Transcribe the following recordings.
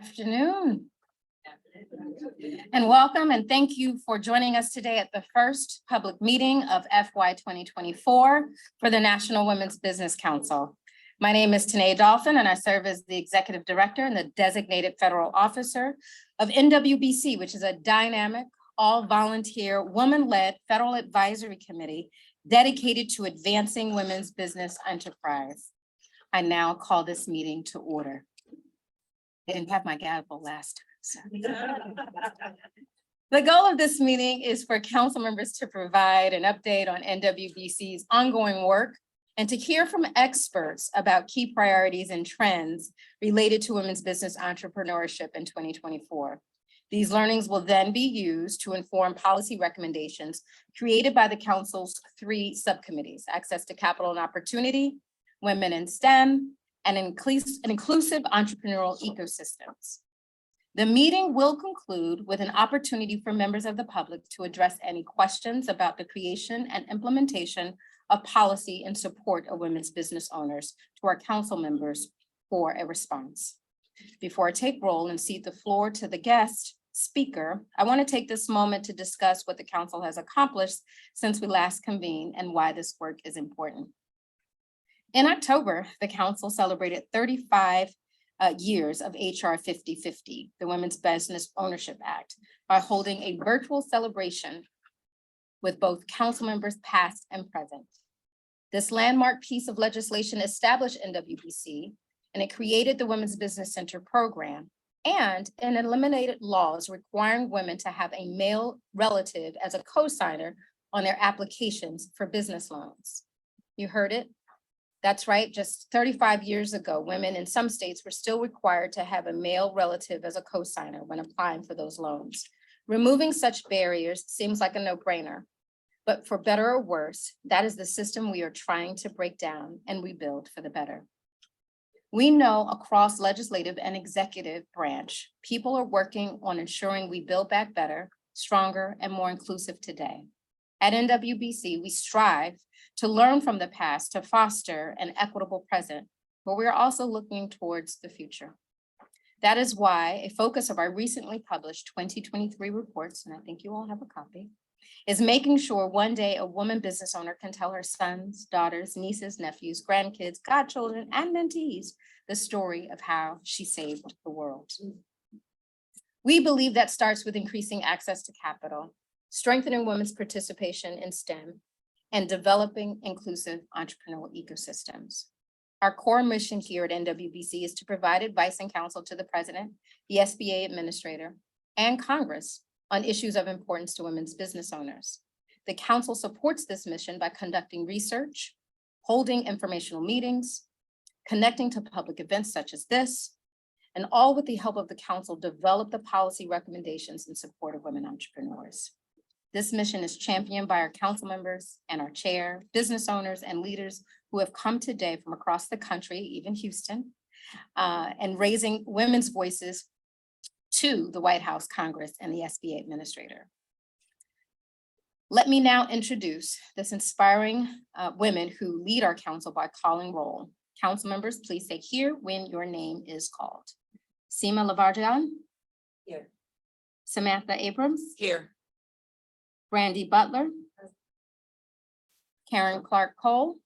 Afternoon. And welcome and thank you for joining us today at the first public meeting of FY 2024 for the National Women's Business Council. My name is Tene Dolphin and I serve as the Executive Director and the Designated Federal Officer of NWBC, which is a dynamic, all-volunteer, woman-led federal advisory committee dedicated to advancing women's business enterprise. I now call this meeting to order. I didn't have my gavel last time. So. The goal of this meeting is for council members to provide an update on NWBC's ongoing work and to hear from experts about key priorities and trends related to women's business entrepreneurship in 2024. These learnings will then be used to inform policy recommendations created by the council's 3 subcommittees: access to capital and opportunity, women in STEM, and inclusive entrepreneurial ecosystems. The meeting will conclude with an opportunity for members of the public to address any questions about the creation and implementation of policy in support of women's business owners to our council members for a response. Before I take roll and cede the floor to the guest speaker, I want to take this moment to discuss what the council has accomplished since we last convened and why this work is important. In October, the council celebrated 35 years of HR 5050, the Women's Business Ownership Act, by holding a virtual celebration with both council members past and present. This landmark piece of legislation established NWBC, and it created the Women's Business Center program, and it eliminated laws requiring women to have a male relative as a co-signer on their applications for business loans. You heard it. That's right, just 35 years ago, women in some states were still required to have a male relative as a co-signer when applying for those loans. Removing such barriers seems like a no-brainer, but for better or worse, that is the system we are trying to break down and rebuild for the better. We know across legislative and executive branch, people are working on ensuring we build back better, stronger, and more inclusive today. At NWBC, we strive to learn from the past to foster an equitable present, but we are also looking towards the future. That is why a focus of our recently published 2023 reports, and I think you all have a copy, is making sure one day a woman business owner can tell her sons, daughters, nieces, nephews, grandkids, godchildren, and mentees the story of how she saved the world. We believe that starts with increasing access to capital, strengthening women's participation in STEM, and developing inclusive entrepreneurial ecosystems. Our core mission here at NWBC is to provide advice and counsel to the president, the SBA administrator, and Congress on issues of importance to women's business owners. The council supports this mission by conducting research, holding informational meetings, connecting to public events such as this, and all with the help of the council develop the policy recommendations in support of women entrepreneurs. This mission is championed by our council members and our chair, business owners, and leaders who have come today from across the country, even Houston, and raising women's voices to the White House, Congress, and the SBA administrator. Let me now introduce this inspiring women who lead our council by calling roll. Council members, please say here when your name is called. Sima Ladjevardian. Here. Samantha Abrams. Here. Brandy Butler. Karen Clark Cole.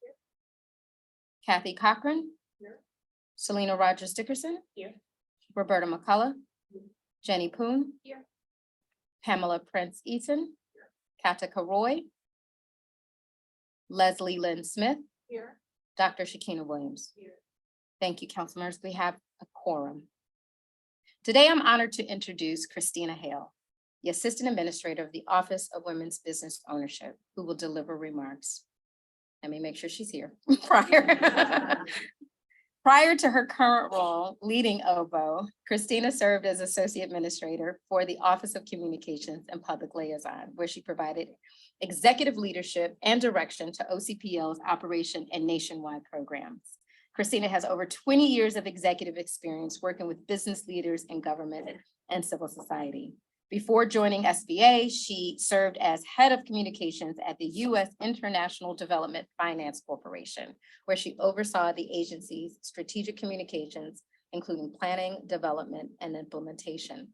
Kathy Cochran. Here. Selena Rodgers Dickerson. Here. Roberta McCullough. Here. Jenny Poon. Here. Pamela Prince-Eason. Katika Roy. Leslie Lynn Smith. Here. Dr. Shakenna Williams. Here. Thank you, council members. We have a quorum. Today, I'm honored to introduce Christina Hale, the Assistant Administrator of the Office of Women's Business Ownership, who will deliver remarks. Let me make sure she's here. Prior to her current role leading OWBO, Christina served as Associate Administrator for the Office of Communications and Public Liaison, where she provided executive leadership and direction to OCPL's operation and nationwide programs. Christina has over 20 years of executive experience working with business leaders in government and civil society. Before joining SBA, she served as head of communications at the U.S. International Development Finance Corporation, where she oversaw the agency's strategic communications, including planning, development, and implementation.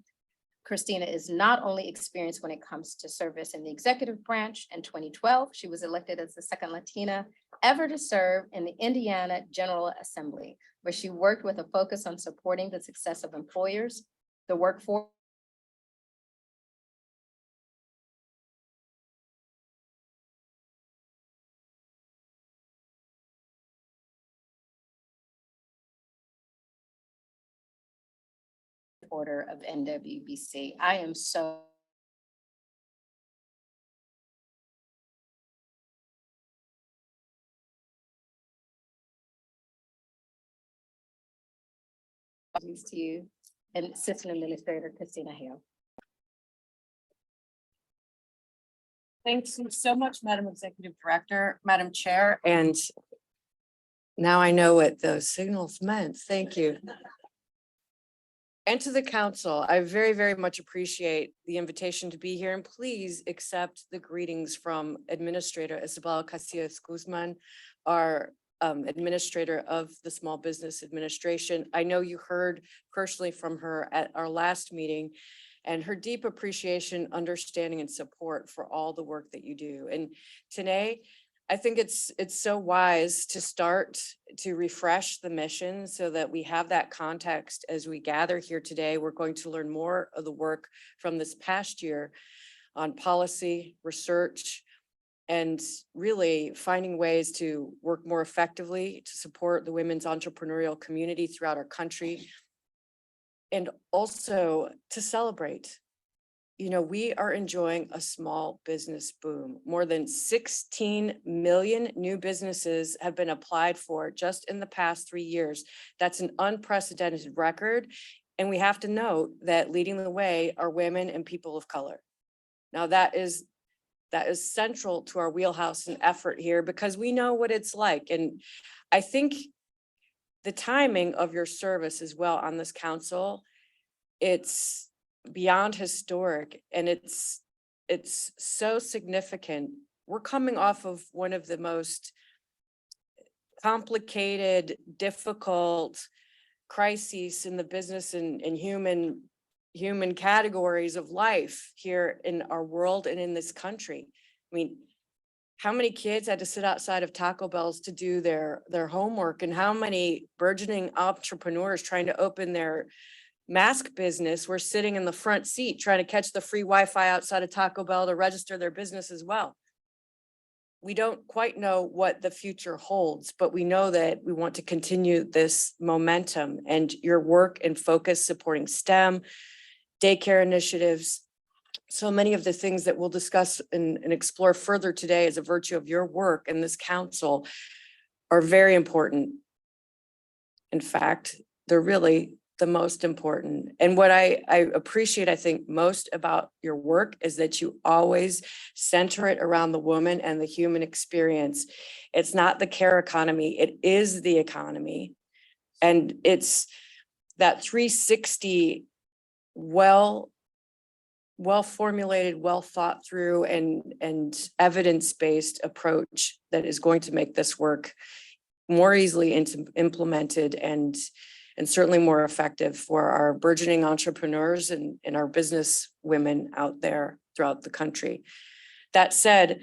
Christina is not only experienced when it comes to service in the executive branch. In 2012, she was elected as the second Latina ever to serve in the Indiana General Assembly, where she worked with a focus on supporting the success of employers, the workforce, order of NWBC. I am so to you and Assistant Administrator Christina Hale. Thanks so much, Madam Executive Director, Madam Chair, and now I know what those signals meant. Thank you. And to the council, I very, very much appreciate the invitation to be here, and please accept the greetings from Administrator Isabel Casillas Guzman, our administrator of the Small Business Administration. I know you heard personally from her at our last meeting, and her deep appreciation, understanding, and support for all the work that you do. And Tene, I think it's so wise to start to refresh the mission so that we have that context as we gather here today. We're going to learn more of the work from this past year on policy, research, and really finding ways to work more effectively to support the women's entrepreneurial community throughout our country. And also to celebrate, you know, we are enjoying a small business boom. More than 16 million new businesses have been applied for just in the past 3 years. That's an unprecedented record. And we have to note that leading the way are women and people of color. Now that is central to our wheelhouse and effort here because we know what it's like. And I think the timing of your service as well on this council, it's beyond historic, and it's so significant. We're coming off of one of the most complicated, difficult crises in the business and human categories of life here in our world and in this country. I mean, how many kids had to sit outside of Taco Bell's to do their homework, and how many burgeoning entrepreneurs trying to open their mask business were sitting in the front seat trying to catch the free Wi-Fi outside of Taco Bell to register their business as well. We don't quite know what the future holds, but we know that we want to continue this momentum, and your work and focus supporting STEM, daycare initiatives, so many of the things that we'll discuss and explore further today as a virtue of your work in this council are very important. In fact, they're really the most important. And what I appreciate, I think, most about your work is that you always center it around the woman and the human experience. It's not the care economy, it is the economy. And it's that 360 well formulated, well thought through, and evidence-based approach that is going to make this work more easily implemented and certainly more effective for our burgeoning entrepreneurs and our business women out there throughout the country. That said,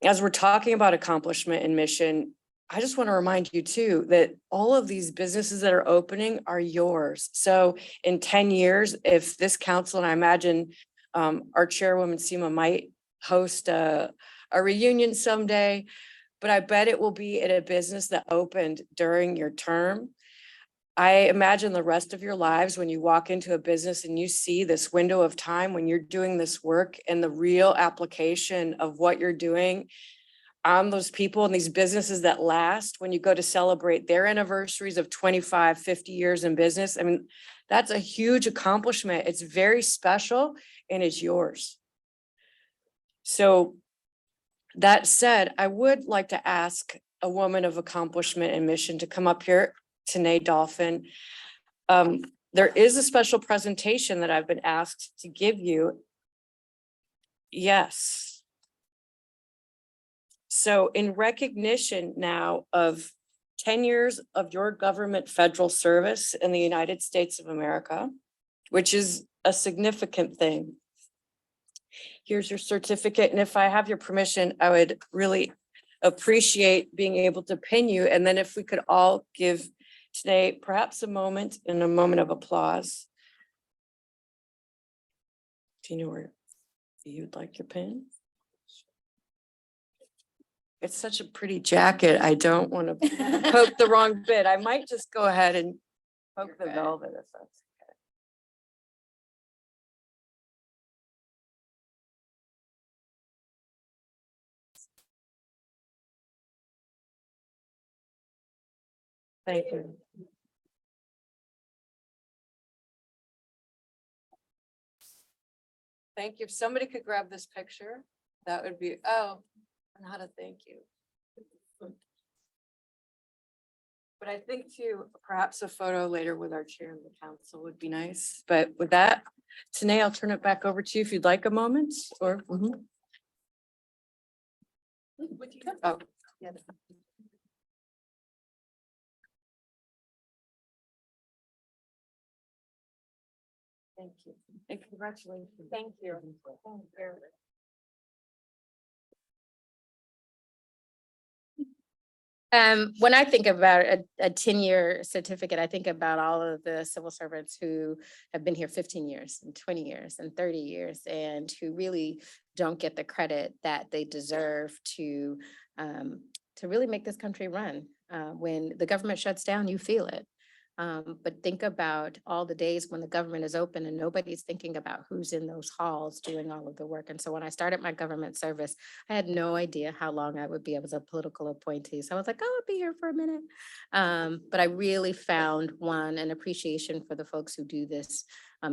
as we're talking about accomplishment and mission, I just want to remind you too that all of these businesses that are opening are yours. So in 10 years, if this council, and I imagine our chairwoman Sima might host a reunion someday, but I bet it will be at a business that opened during your term. I imagine the rest of your lives when you walk into a business and you see this window of time when you're doing this work and the real application of what you're doing on those people and these businesses that last, when you go to celebrate their anniversaries of 25, 50 years in business. I mean, that's a huge accomplishment. It's very special and it's yours. So that said, I would like to ask a woman of accomplishment and mission to come up here, Tene Dolphin. There is a special presentation that I've been asked to give you. Yes. So in recognition now of 10 years of your government federal service in the United States of America, which is a significant thing. Here's your certificate, and if I have your permission, I would really appreciate being able to pin you, and then if we could all give today perhaps a moment of applause. Do you know where you'd like your pin? It's such a pretty jacket. I don't want to poke the wrong bit. I might just go ahead and poke the velvet if that's okay. Thank you. Thank you. If somebody could grab this picture, that would be, oh, and how to thank you. But I think too, perhaps a photo later with our chair of the council would be nice. But with that, Tene, I'll turn it back over to you if you'd like a moment or. Oh, yeah. Thank you. And congratulations. Thank you. Thank you. When I think about a 10-year certificate, I think about all of the civil servants who have been here 15 years and 20 years and 30 years and who really don't get the credit that they deserve to really make this country run. When the government shuts down, you feel it. But think about all the days when the government is open and nobody's thinking about who's in those halls doing all of the work. And so when I started my government service, I had no idea how long I would be as a political appointee. So I was like, oh, I'll be here for a minute. But I really found an appreciation for the folks who do this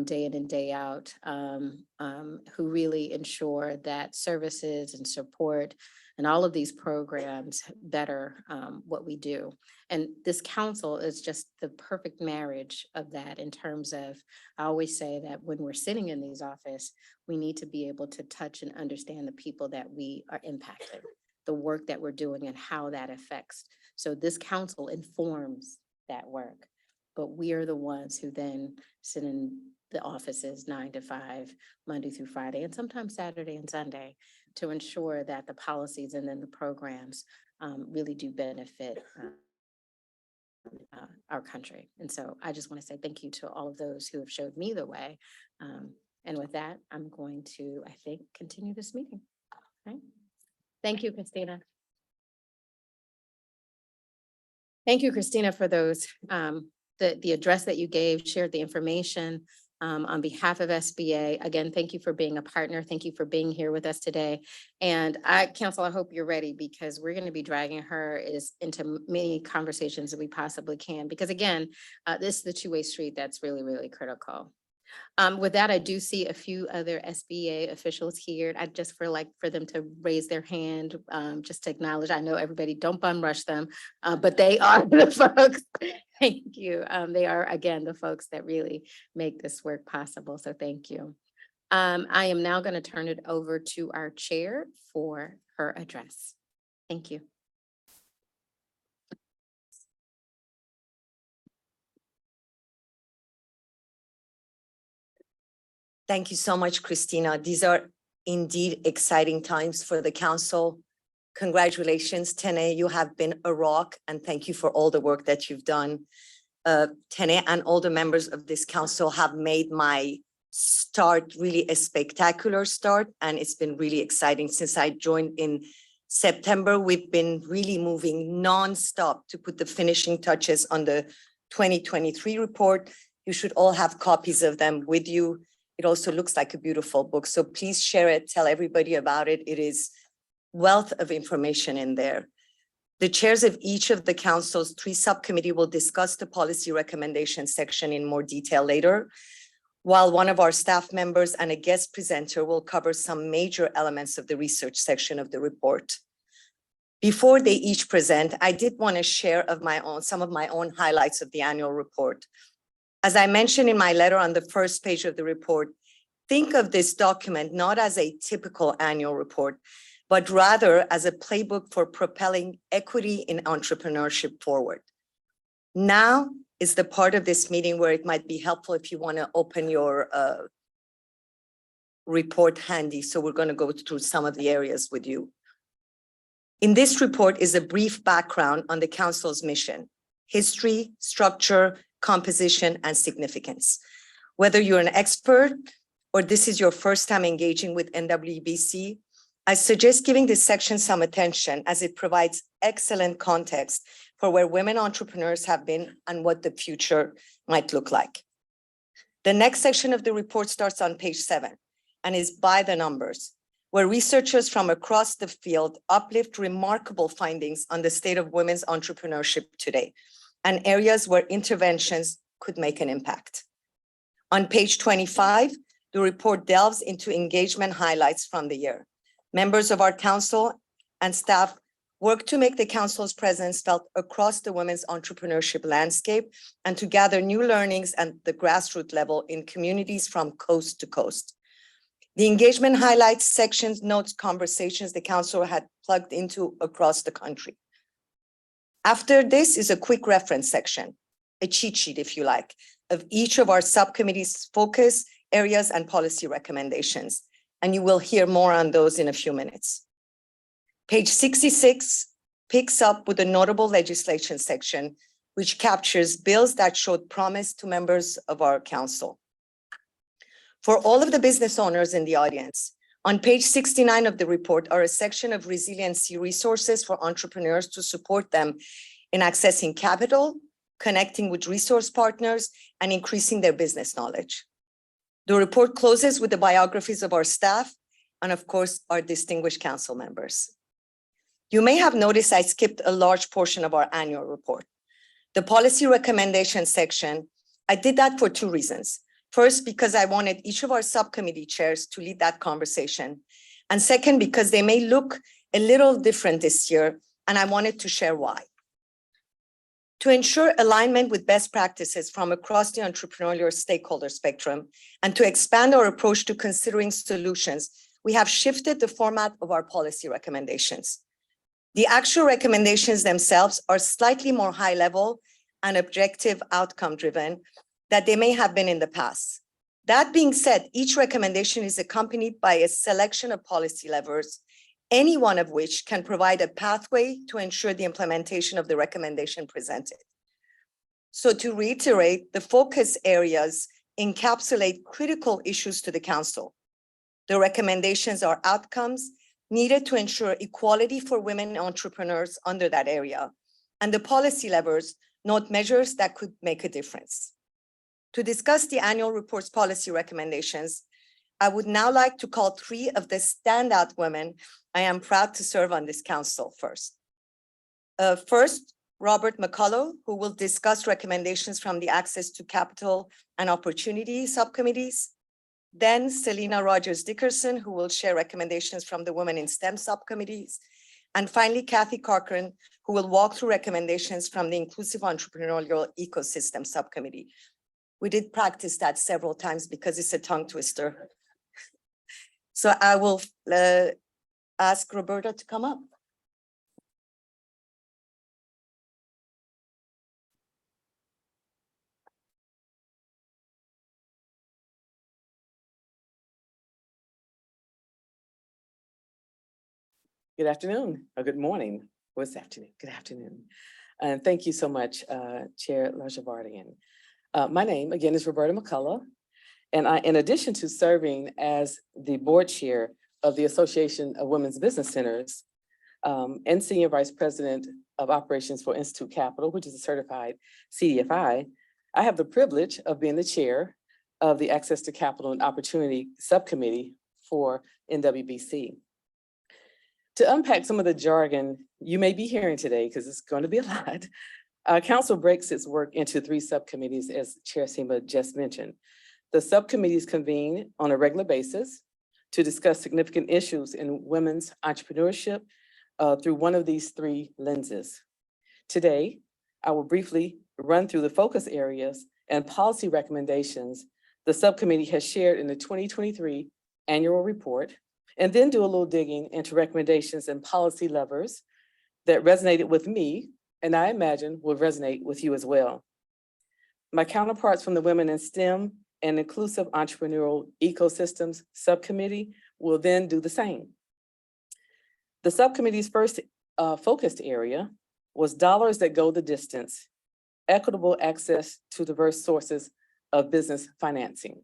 day in and day out, who really ensure that services and support and all of these programs better what we do. And this council is just the perfect marriage of that in terms of, I always say that when we're sitting in these offices, we need to be able to touch and understand the people that we are impacting, the work that we're doing and how that affects. So this council informs that work, but we are the ones who then sit in the offices 9 to 5, Monday through Friday, and sometimes Saturday and Sunday, to ensure that the policies and then the programs really do benefit our country. And so I just want to say thank you to all of those who have showed me the way. And with that, I'm going to, I think, continue this meeting. Okay. Thank you, Christina. Thank you, Christina, for those, the address that you gave, shared the information. On behalf of SBA, again, thank you for being a partner. Thank you for being here with us today. And Council, I hope you're ready because we're going to be dragging her into many conversations that we possibly can. Because again, this is the two-way street that's really, really critical. With that, I do see a few other SBA officials here. I'd just for them to raise their hand, just to acknowledge. I know everybody don't bum rush them, but they are the folks. Thank you. They are, again, the folks that really make this work possible. So thank you. I am now going to turn it over to our chair for her address. Thank you. Thank you so much, Christina. These are indeed exciting times for the council. Congratulations, Tene. You have been a rock, and thank you for all the work that you've done. Tene and all the members of this council have made my start really a spectacular start, and it's been really exciting since I joined in September. We've been really moving nonstop to put the finishing touches on the 2023 report. You should all have copies of them with you. It also looks like a beautiful book. So please share it, tell everybody about it. It is wealth of information in there. The chairs of each of the council's 3 subcommittee will discuss the policy recommendation section in more detail later, while one of our staff members and a guest presenter will cover some major elements of the research section of the report. Before they each present, I did want to share some of my own highlights of the annual report. As I mentioned in my letter on the first page of the report, think of this document not as a typical annual report, but rather as a playbook for propelling equity in entrepreneurship forward. Now is the part of this meeting where it might be helpful if you want to open your report handy. So we're going to go through some of the areas with you. In this report is a brief background on the Council's mission, history, structure, composition, and significance. Whether you're an expert or this is your first time engaging with NWBC, I suggest giving this section some attention as it provides excellent context for where women entrepreneurs have been and what the future might look like. The next section of the report starts on page 7 and is by the numbers, where researchers from across the field uplift remarkable findings on the state of women's entrepreneurship today and areas where interventions could make an impact. On page 25, the report delves into engagement highlights from the year. Members of our council and staff work to make the council's presence felt across the women's entrepreneurship landscape and to gather new learnings at the grassroots level in communities from coast to coast. The engagement highlights sections notes conversations the council had plugged into across the country. After this is a quick reference section, a cheat sheet, if you like, of each of our subcommittees' focus areas and policy recommendations. And you will hear more on those in a few minutes. Page 66 picks up with the notable legislation section, which captures bills that showed promise to members of our council. For all of the business owners in the audience, on page 69 of the report are a section of resiliency resources for entrepreneurs to support them in accessing capital, connecting with resource partners, and increasing their business knowledge. The report closes with the biographies of our staff and, of course, our distinguished council members. You may have noticed I skipped a large portion of our annual report. The policy recommendation section, I did that for 2 reasons. First, because I wanted each of our subcommittee chairs to lead that conversation. And second, because they may look a little different this year, and I wanted to share why. To ensure alignment with best practices from across the entrepreneurial stakeholder spectrum and to expand our approach to considering solutions, we have shifted the format of our policy recommendations. The actual recommendations themselves are slightly more high level and objective outcome driven than they may have been in the past. That being said, each recommendation is accompanied by a selection of policy levers, any one of which can provide a pathway to ensure the implementation of the recommendation presented. So to reiterate, the focus areas encapsulate critical issues to the council. The recommendations are outcomes needed to ensure equality for women entrepreneurs under that area. And the policy levers note measures that could make a difference. To discuss the annual report's policy recommendations, I would now like to call 3 of the standout women I am proud to serve on this council first. First, Robert McCullough, who will discuss recommendations from the Access to Capital and Opportunity subcommittees. Then Selena Rodgers Dickerson, who will share recommendations from the Women in STEM subcommittees. And finally, Kathy Cochran, who will walk through recommendations from the Inclusive Entrepreneurial Ecosystem subcommittee. We did practice that several times because it's a tongue twister. So I will ask Roberta to come up. Good afternoon, or good morning. What's afternoon? Good afternoon. And thank you so much, Chair Ladjevardian. My name, again, is Roberta McCullough. And in addition to serving as the board chair of the Association of Women's Business Centers and Senior Vice President of Operations for Institute Capital, which is a certified CDFI, I have the privilege of being the chair of the Access to Capital and Opportunity Subcommittee for NWBC. To unpack some of the jargon you may be hearing today, because it's going to be a lot, Council breaks its work into 3 subcommittees, as Chair Sima just mentioned. The subcommittees convene on a regular basis to discuss significant issues in women's entrepreneurship through one of these 3 lenses. Today, I will briefly run through the focus areas and policy recommendations the subcommittee has shared in the 2023 annual report and then do a little digging into recommendations and policy levers that resonated with me, and I imagine will resonate with you as well. My counterparts from the Women in STEM and Inclusive Entrepreneurial Ecosystems Subcommittee will then do the same. The subcommittee's first focused area was dollars that go the distance, equitable access to diverse sources of business financing.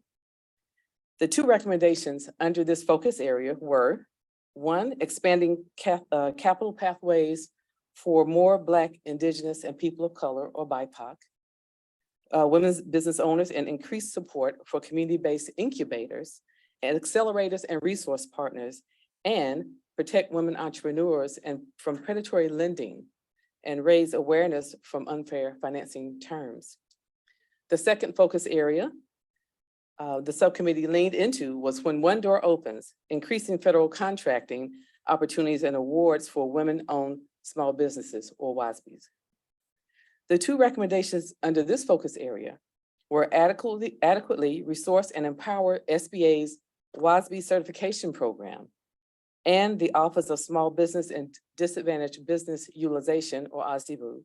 The two recommendations under this focus area were, one, expanding capital pathways for more Black, Indigenous, and people of color, or BIPOC, women's business owners, and increased support for community-based incubators and accelerators and resource partners, and protect women entrepreneurs and from predatory lending and raise awareness from unfair financing terms. The second focus area the subcommittee leaned into was when one door opens, increasing federal contracting opportunities and awards for women-owned small businesses, or WOWBEs. The two recommendations under this focus area were adequately resource and empower SBA's WOWBE certification program and the Office of Small Business and Disadvantaged Business Utilization, or OWBO,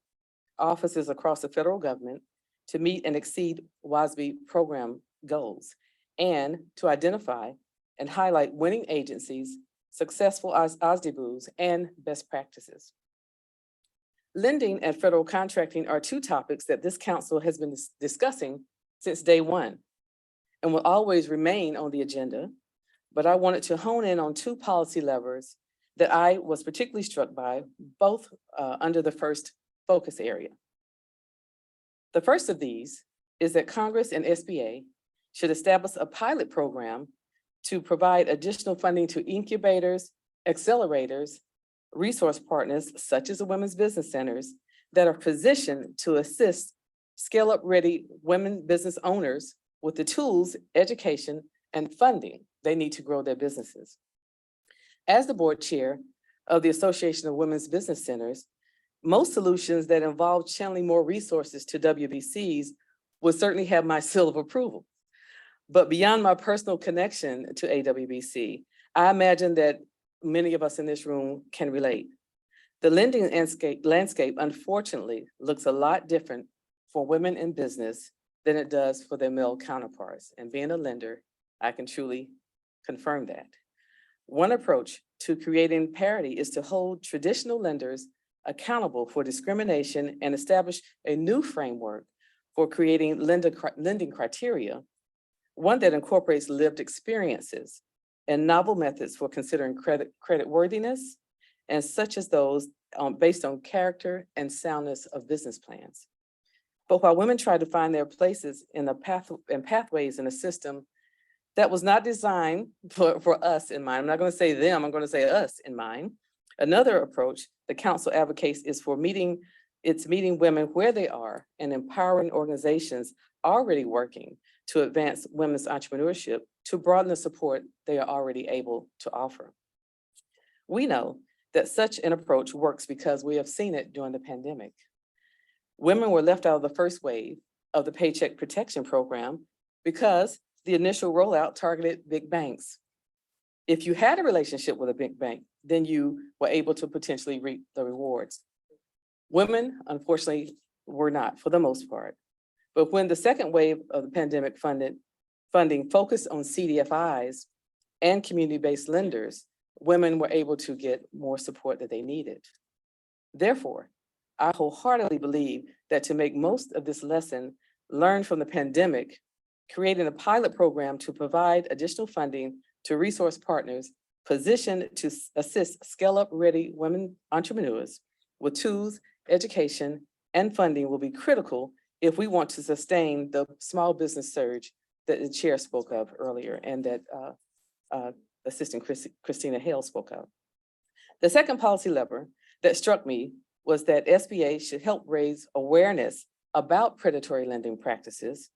offices across the federal government to meet and exceed WOWBE program goals, and to identify and highlight winning agencies, successful OWBOs, and best practices. Lending and federal contracting are two topics that this council has been discussing since day one and will always remain on the agenda, but I wanted to hone in on two policy levers that I was particularly struck by, both under the first focus area. The first of these is that Congress and SBA should establish a pilot program to provide additional funding to incubators, accelerators, resource partners, such as the women's business centers, that are positioned to assist scale-up ready women business owners with the tools, education, and funding they need to grow their businesses. As the board chair of the Association of Women's Business Centers, most solutions that involve channeling more resources to WBCs would certainly have my seal of approval. But beyond my personal connection to AWBC, I imagine that many of us in this room can relate. The lending landscape, unfortunately, looks a lot different for women in business than it does for their male counterparts. And being a lender, I can truly confirm that. One approach to creating parity is to hold traditional lenders accountable for discrimination and establish a new framework for creating lending criteria, one that incorporates lived experiences and novel methods for considering credit worthiness, and such as those based on character and soundness of business plans. But while women try to find their places in the pathways in a system that was not designed for us in mind, I'm not going to say them, I'm going to say us in mind. Another approach the council advocates is for meeting women where they are and empowering organizations already working to advance women's entrepreneurship to broaden the support they are already able to offer. We know that such an approach works because we have seen it during the pandemic. Women were left out of the first wave of the Paycheck Protection Program because the initial rollout targeted big banks. If you had a relationship with a big bank, then you were able to potentially reap the rewards. Women, unfortunately, were not, for the most part. But when the second wave of the pandemic funding focused on CDFIs and community-based lenders, women were able to get more support that they needed. Therefore, I wholeheartedly believe that to make most of this lesson learned from the pandemic, creating a pilot program to provide additional funding to resource partners positioned to assist scale-up ready women entrepreneurs with tools, education, and funding will be critical if we want to sustain the small business surge that the chair spoke of earlier and that Assistant Christina Hale spoke of. The second policy lever that struck me was that SBA should help raise awareness about predatory lending practices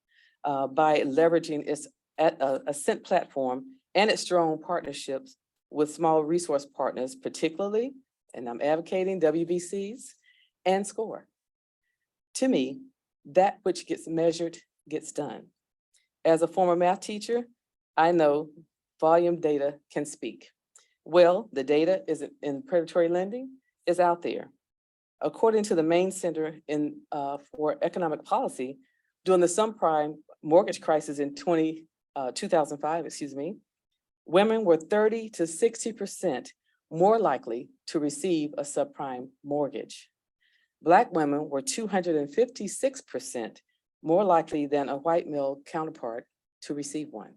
by leveraging its Ascent platform and its strong partnerships with small resource partners, particularly, and I'm advocating WBCs and SCORE. To me, that which gets measured gets done. As a former math teacher, I know volume data can speak. Well, the data is in predatory lending is out there. According to the Main Center for Economic Policy, during the subprime mortgage crisis in 2005, women were 30 to 60% more likely to receive a subprime mortgage. Black women were 256% more likely than a white male counterpart to receive one.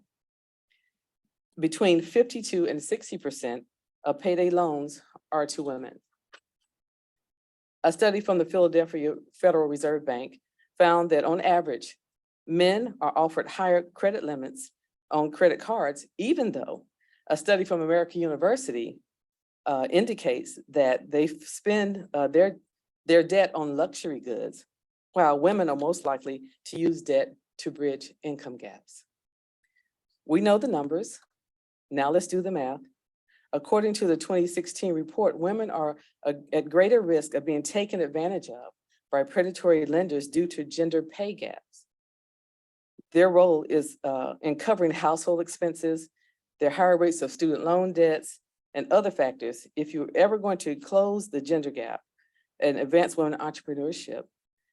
Between 52 and 60% of payday loans are to women. A study from the Philadelphia Federal Reserve Bank found that on average, men are offered higher credit limits on credit cards, even though a study from American University indicates that they spend their debt on luxury goods, while women are most likely to use debt to bridge income gaps. We know the numbers. Now let's do the math. According to the 2016 report, women are at greater risk of being taken advantage of by predatory lenders due to gender pay gaps. Their role is in covering household expenses, their higher rates of student loan debts, and other factors. If you're ever going to close the gender gap and advance women entrepreneurship,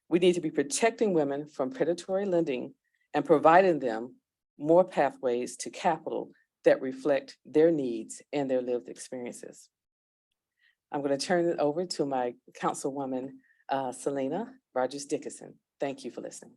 we need to be protecting women from predatory lending and providing them more pathways to capital that reflect their needs and their lived experiences. I'm going to turn it over to my councilwoman, Selena Rodgers Dickerson. Thank you for listening.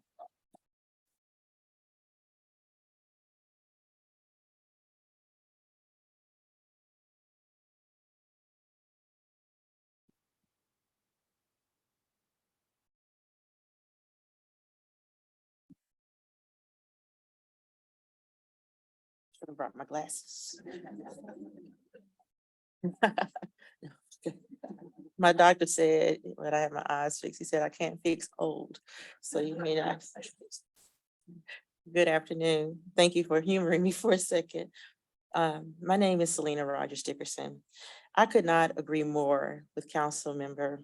Should have brought my glasses. My doctor said, when I had my eyes fixed, he said, I can't fix old. So you may not. Good afternoon. Thank you for humoring me for a second. My name is Selena Rodgers Dickerson. I could not agree more with Council Member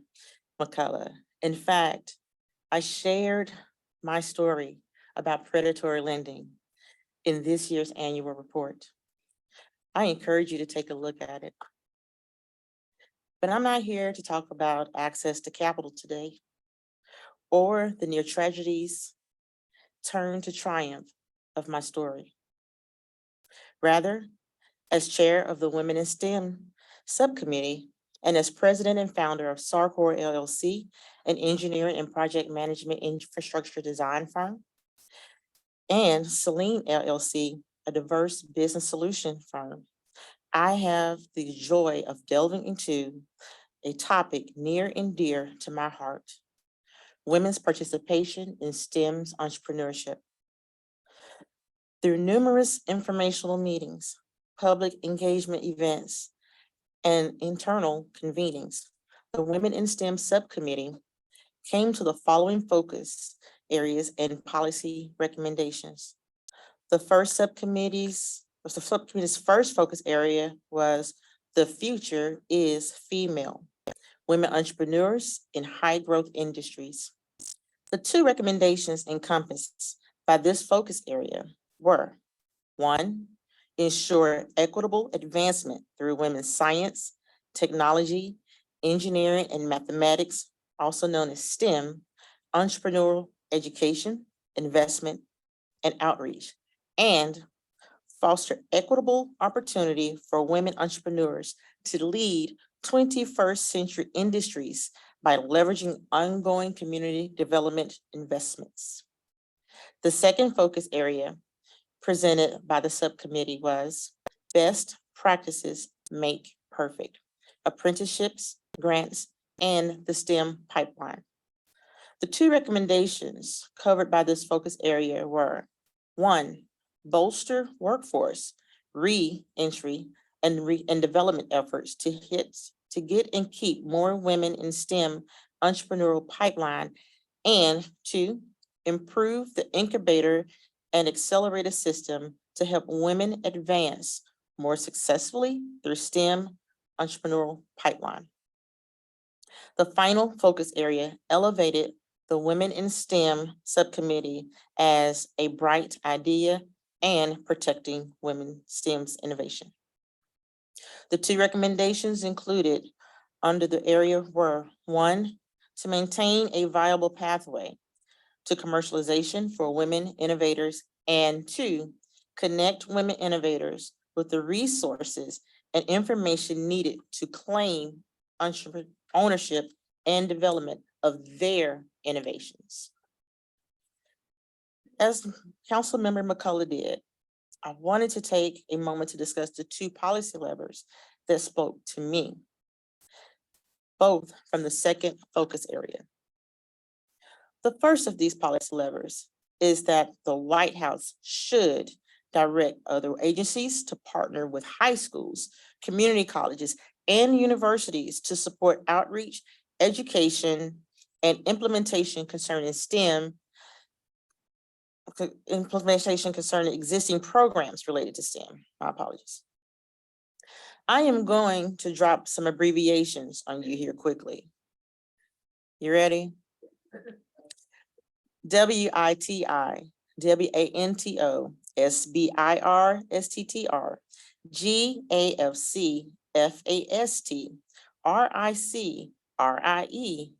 McCullough. In fact, I shared my story about predatory lending in this year's annual report. I encourage you to take a look at it. But I'm not here to talk about access to capital today or the near tragedies turn to triumph of my story. Rather, as chair of the Women in STEM subcommittee and as president and founder of Sarcor LLC, an engineering and project management infrastructure design firm, and Selene LLC, a diverse business solution firm, I have the joy of delving into a topic near and dear to my heart: women's participation in STEM's entrepreneurship. Through numerous informational meetings, public engagement events, and internal convenings, the Women in STEM subcommittee came to the following focus areas and policy recommendations. The subcommittee's first focus area was the future is female, women entrepreneurs in high growth industries. The two recommendations encompassed by this focus area were: one, ensure equitable advancement through women's science, technology, engineering, and mathematics, also known as STEM, entrepreneurial education, investment, and outreach, and foster equitable opportunity for women entrepreneurs to lead 21st century industries by leveraging ongoing community development investments. The second focus area presented by the subcommittee was best practices make perfect: apprenticeships, grants, and the STEM pipeline. The two recommendations covered by this focus area were: one, bolster workforce re-entry and development efforts to get and keep more women in STEM entrepreneurial pipeline, and two, improve the incubator and accelerator system to help women advance more successfully through STEM entrepreneurial pipeline. The final focus area elevated the Women in STEM subcommittee as a bright idea and protecting women STEM's innovation. The two recommendations included under the area were: one, to maintain a viable pathway to commercialization for women innovators, and two, connect women innovators with the resources and information needed to claim ownership and development of their innovations. As Councilmember McCullough did, I wanted to take a moment to discuss the two policy levers that spoke to me, both from the second focus area. The first of these policy levers is that the White House should direct other agencies to partner with high schools, community colleges, and universities to support outreach, education, and implementation concerning STEM, implementation concerning existing programs related to STEM. My apologies. I am going to drop some abbreviations on you here quickly. You ready? WITI, WANTO, SBIR, STTR, GAFC, FAST, RIC, RIE,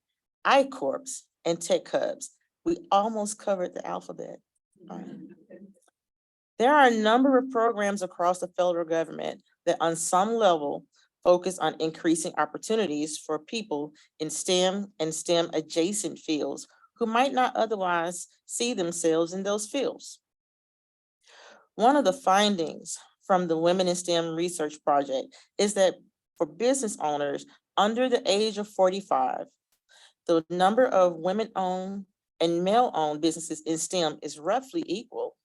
I-Corps, and Tech Hubs. We almost covered the alphabet. There are a number of programs across the federal government that on some level focus on increasing opportunities for people in STEM and STEM adjacent fields who might not otherwise see themselves in those fields. One of the findings from the Women in STEM Research Project is that for business owners under the age of 45, the number of women-owned and male-owned businesses in STEM is roughly equal.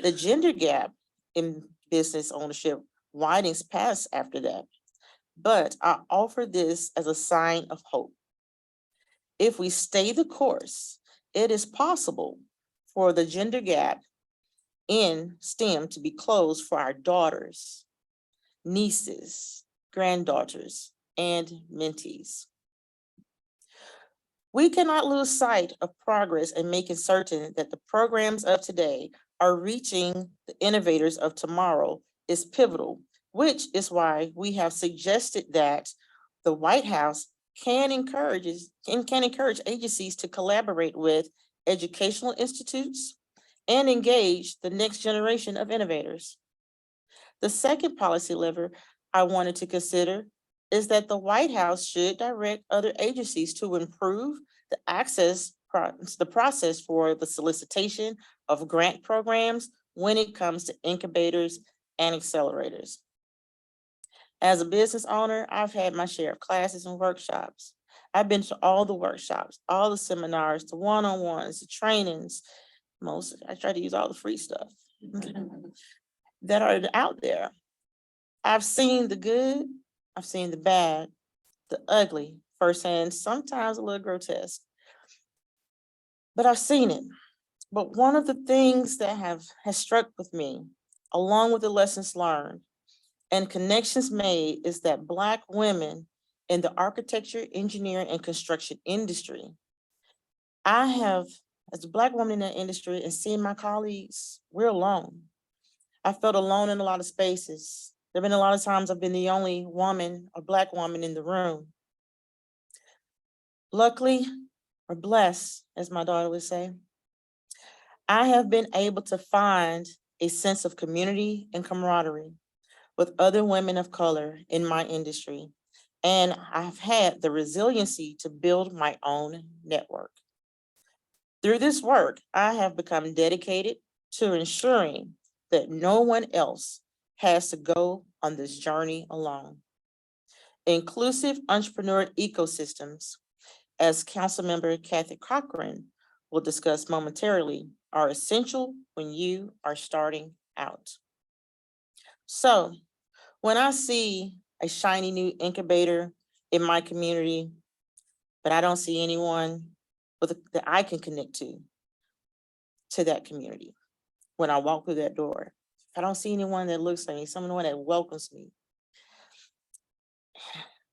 The gender gap in business ownership widens past after that, but I offer this as a sign of hope. If we stay the course, it is possible for the gender gap in STEM to be closed for our daughters, nieces, granddaughters, and mentees. We cannot lose sight of progress in making certain that the programs of today are reaching the innovators of tomorrow is pivotal, which is why we have suggested that the White House can encourage agencies to collaborate with educational institutes and engage the next generation of innovators. The second policy lever I wanted to consider is that the White House should direct other agencies to improve the process for the solicitation of grant programs when it comes to incubators and accelerators. As a business owner, I've had my share of classes and workshops. I've been to all the workshops, all the seminars, the one-on-ones, the trainings. I try to use all the free stuff that are out there. I've seen the good, I've seen the bad, the ugly firsthand, sometimes a little grotesque, but I've seen it. But one of the things that has struck with me, along with the lessons learned and connections made, is that Black women in the architecture, engineering, and construction industry, I have, as a Black woman in that industry and seeing my colleagues, we're alone. I felt alone in a lot of spaces. There've been a lot of times I've been the only woman or Black woman in the room. Luckily, or blessed, as my daughter would say, I have been able to find a sense of community and camaraderie with other women of color in my industry. And I've had the resiliency to build my own network. Through this work, I have become dedicated to ensuring that no one else has to go on this journey alone. Inclusive entrepreneurial ecosystems, as Councilmember Kathy Cochran will discuss momentarily, are essential when you are starting out. So when I see a shiny new incubator in my community, but I don't see anyone that I can connect to that community, when I walk through that door, if I don't see anyone that looks like me, someone that welcomes me,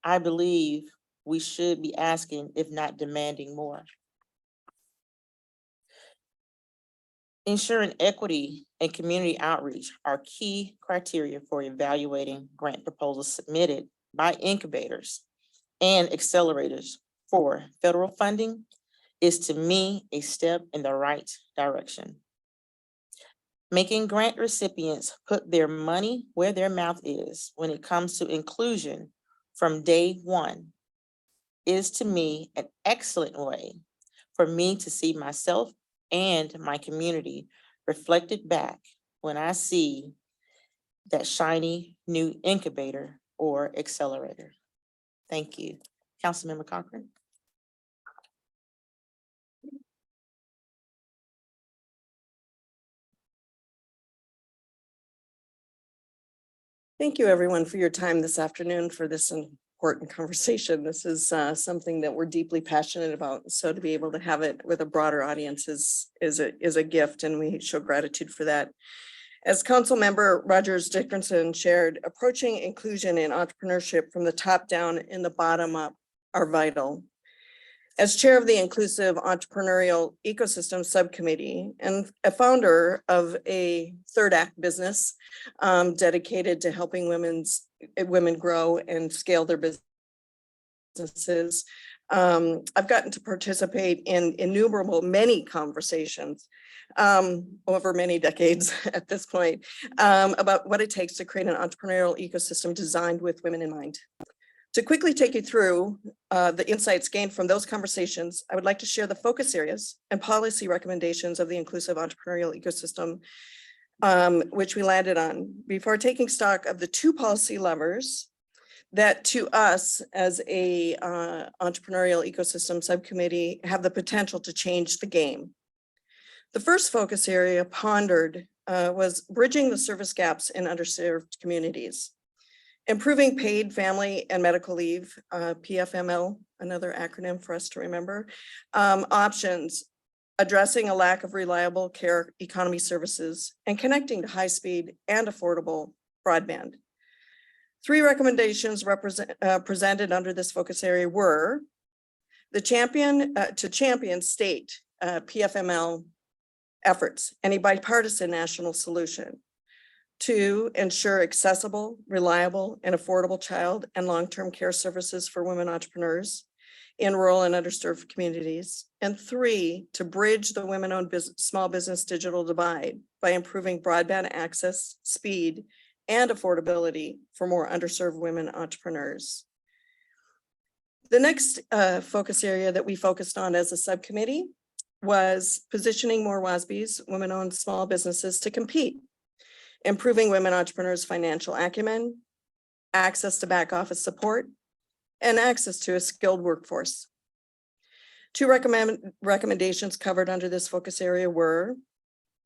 I believe we should be asking, if not demanding, more. Ensuring equity and community outreach are key criteria for evaluating grant proposals submitted by incubators and accelerators for federal funding is to me a step in the right direction. Making grant recipients put their money where their mouth is when it comes to inclusion from day one is to me an excellent way for me to see myself and my community reflected back when I see that shiny new incubator or accelerator. Thank you. Councilmember Cochran. Thank you, everyone, for your time this afternoon for this important conversation. This is something that we're deeply passionate about. So to be able to have it with a broader audience is a gift, and we show gratitude for that. As Council Member Rodgers Dickerson shared, approaching inclusion in entrepreneurship from the top down and the bottom up are vital. As chair of the Inclusive Entrepreneurial Ecosystem Subcommittee and a founder of a third act business dedicated to helping women grow and scale their businesses, I've gotten to participate in many conversations over many decades at this point about what it takes to create an entrepreneurial ecosystem designed with women in mind. To quickly take you through the insights gained from those conversations, I would like to share the focus areas and policy recommendations of the Inclusive Entrepreneurial Ecosystem, which we landed on before taking stock of the two policy levers that to us as a entrepreneurial ecosystem subcommittee have the potential to change the game. The first focus area pondered was bridging the service gaps in underserved communities. Improving paid family and medical leave, PFML, another acronym for us to remember, options, addressing a lack of reliable care economy services, and connecting to high-speed and affordable broadband. Three recommendations presented under this focus area were to champion state PFML efforts and a bipartisan national solution. 2, ensure accessible, reliable, and affordable child and long-term care services for women entrepreneurs in rural and underserved communities. And 3, to bridge the women-owned small business digital divide by improving broadband access, speed, and affordability for more underserved women entrepreneurs. The next focus area that we focused on as a subcommittee was positioning more WASBs, women-owned small businesses, to compete. Improving women entrepreneurs' financial acumen, access to back office support, and access to a skilled workforce. 2 recommendations covered under this focus area were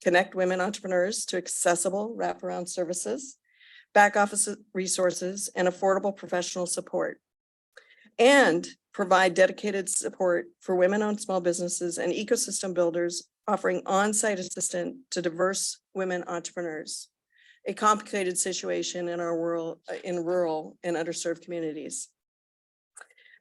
connect women entrepreneurs to accessible wraparound services, back office resources, and affordable professional support, and provide dedicated support for women-owned small businesses and ecosystem builders offering on-site assistance to diverse women entrepreneurs. A complicated situation in our rural and underserved communities.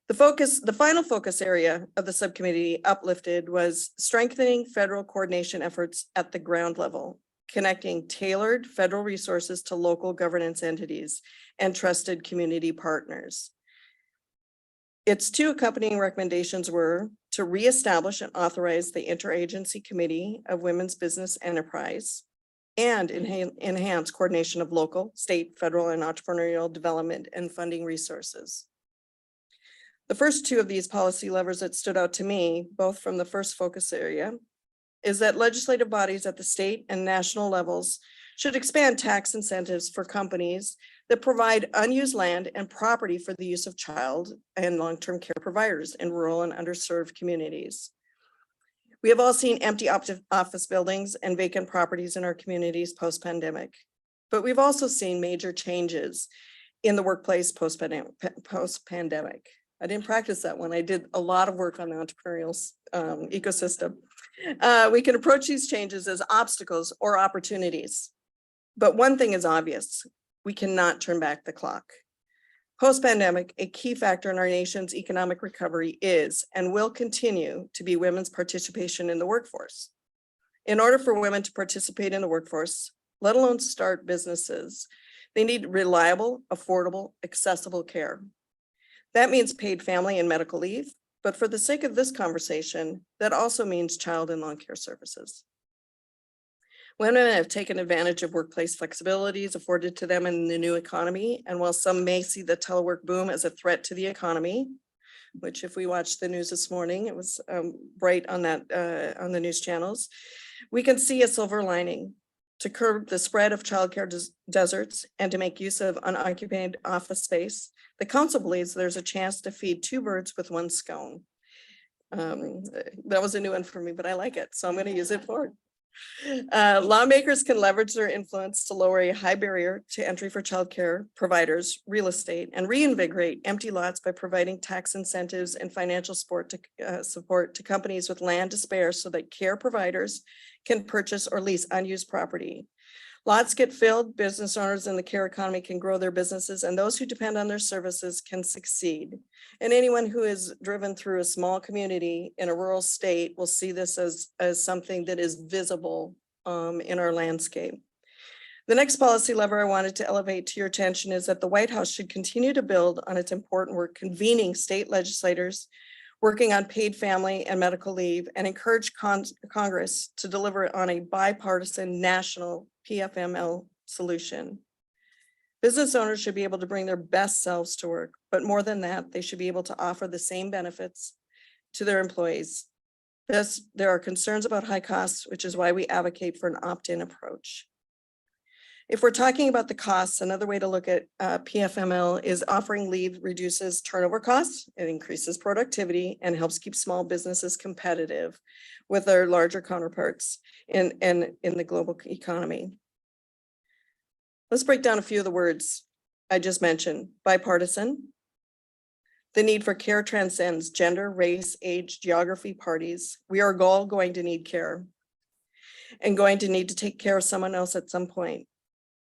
The final focus area of the subcommittee uplifted was strengthening federal coordination efforts at the ground level, connecting tailored federal resources to local governance entities and trusted community partners. Its 2 accompanying recommendations were to reestablish and authorize the Interagency Committee of Women's Business Enterprise and enhance coordination of local, state, federal, and entrepreneurial development and funding resources. The first 2 of these policy levers that stood out to me, both from the first focus area, is that legislative bodies at the state and national levels should expand tax incentives for companies that provide unused land and property for the use of child and long-term care providers in rural and underserved communities. We have all seen empty office buildings and vacant properties in our communities post-pandemic, but we've also seen major changes in the workplace post-pandemic. I didn't practice that one. I did a lot of work on the entrepreneurial ecosystem. We can approach these changes as obstacles or opportunities, but one thing is obvious: we cannot turn back the clock. Post-pandemic, a key factor in our nation's economic recovery is and will continue to be women's participation in the workforce. In order for women to participate in the workforce, let alone start businesses, they need reliable, affordable, accessible care. That means paid family and medical leave, but for the sake of this conversation, that also means child and long care services. Women have taken advantage of workplace flexibilities afforded to them in the new economy, and while some may see the telework boom as a threat to the economy, which if we watched the news this morning, it was bright on that on the news channels, we can see a silver lining. To curb the spread of childcare deserts and to make use of unoccupied office space, the council believes there's a chance to feed two birds with one scone. That was a new one for me, but I like it, so I'm going to use it forward. Lawmakers can leverage their influence to lower a high barrier to entry for childcare providers, real estate, and reinvigorate empty lots by providing tax incentives and financial support to companies with land to spare so that care providers can purchase or lease unused property. Lots get filled, business owners in the care economy can grow their businesses, and those who depend on their services can succeed. And anyone who is driven through a small community in a rural state will see this as something that is visible in our landscape. The next policy lever I wanted to elevate to your attention is that the White House should continue to build on its important work convening state legislators, working on paid family and medical leave, and encourage Congress to deliver on a bipartisan national PFML solution. Business owners should be able to bring their best selves to work, but more than that, they should be able to offer the same benefits to their employees. There are concerns about high costs, which is why we advocate for an opt-in approach. If we're talking about the costs, another way to look at PFML is offering leave reduces turnover costs, it increases productivity, and helps keep small businesses competitive with their larger counterparts in the global economy. Let's break down a few of the words I just mentioned. Bipartisan. The need for care transcends gender, race, age, geography, parties. We are all going to need care and going to need to take care of someone else at some point.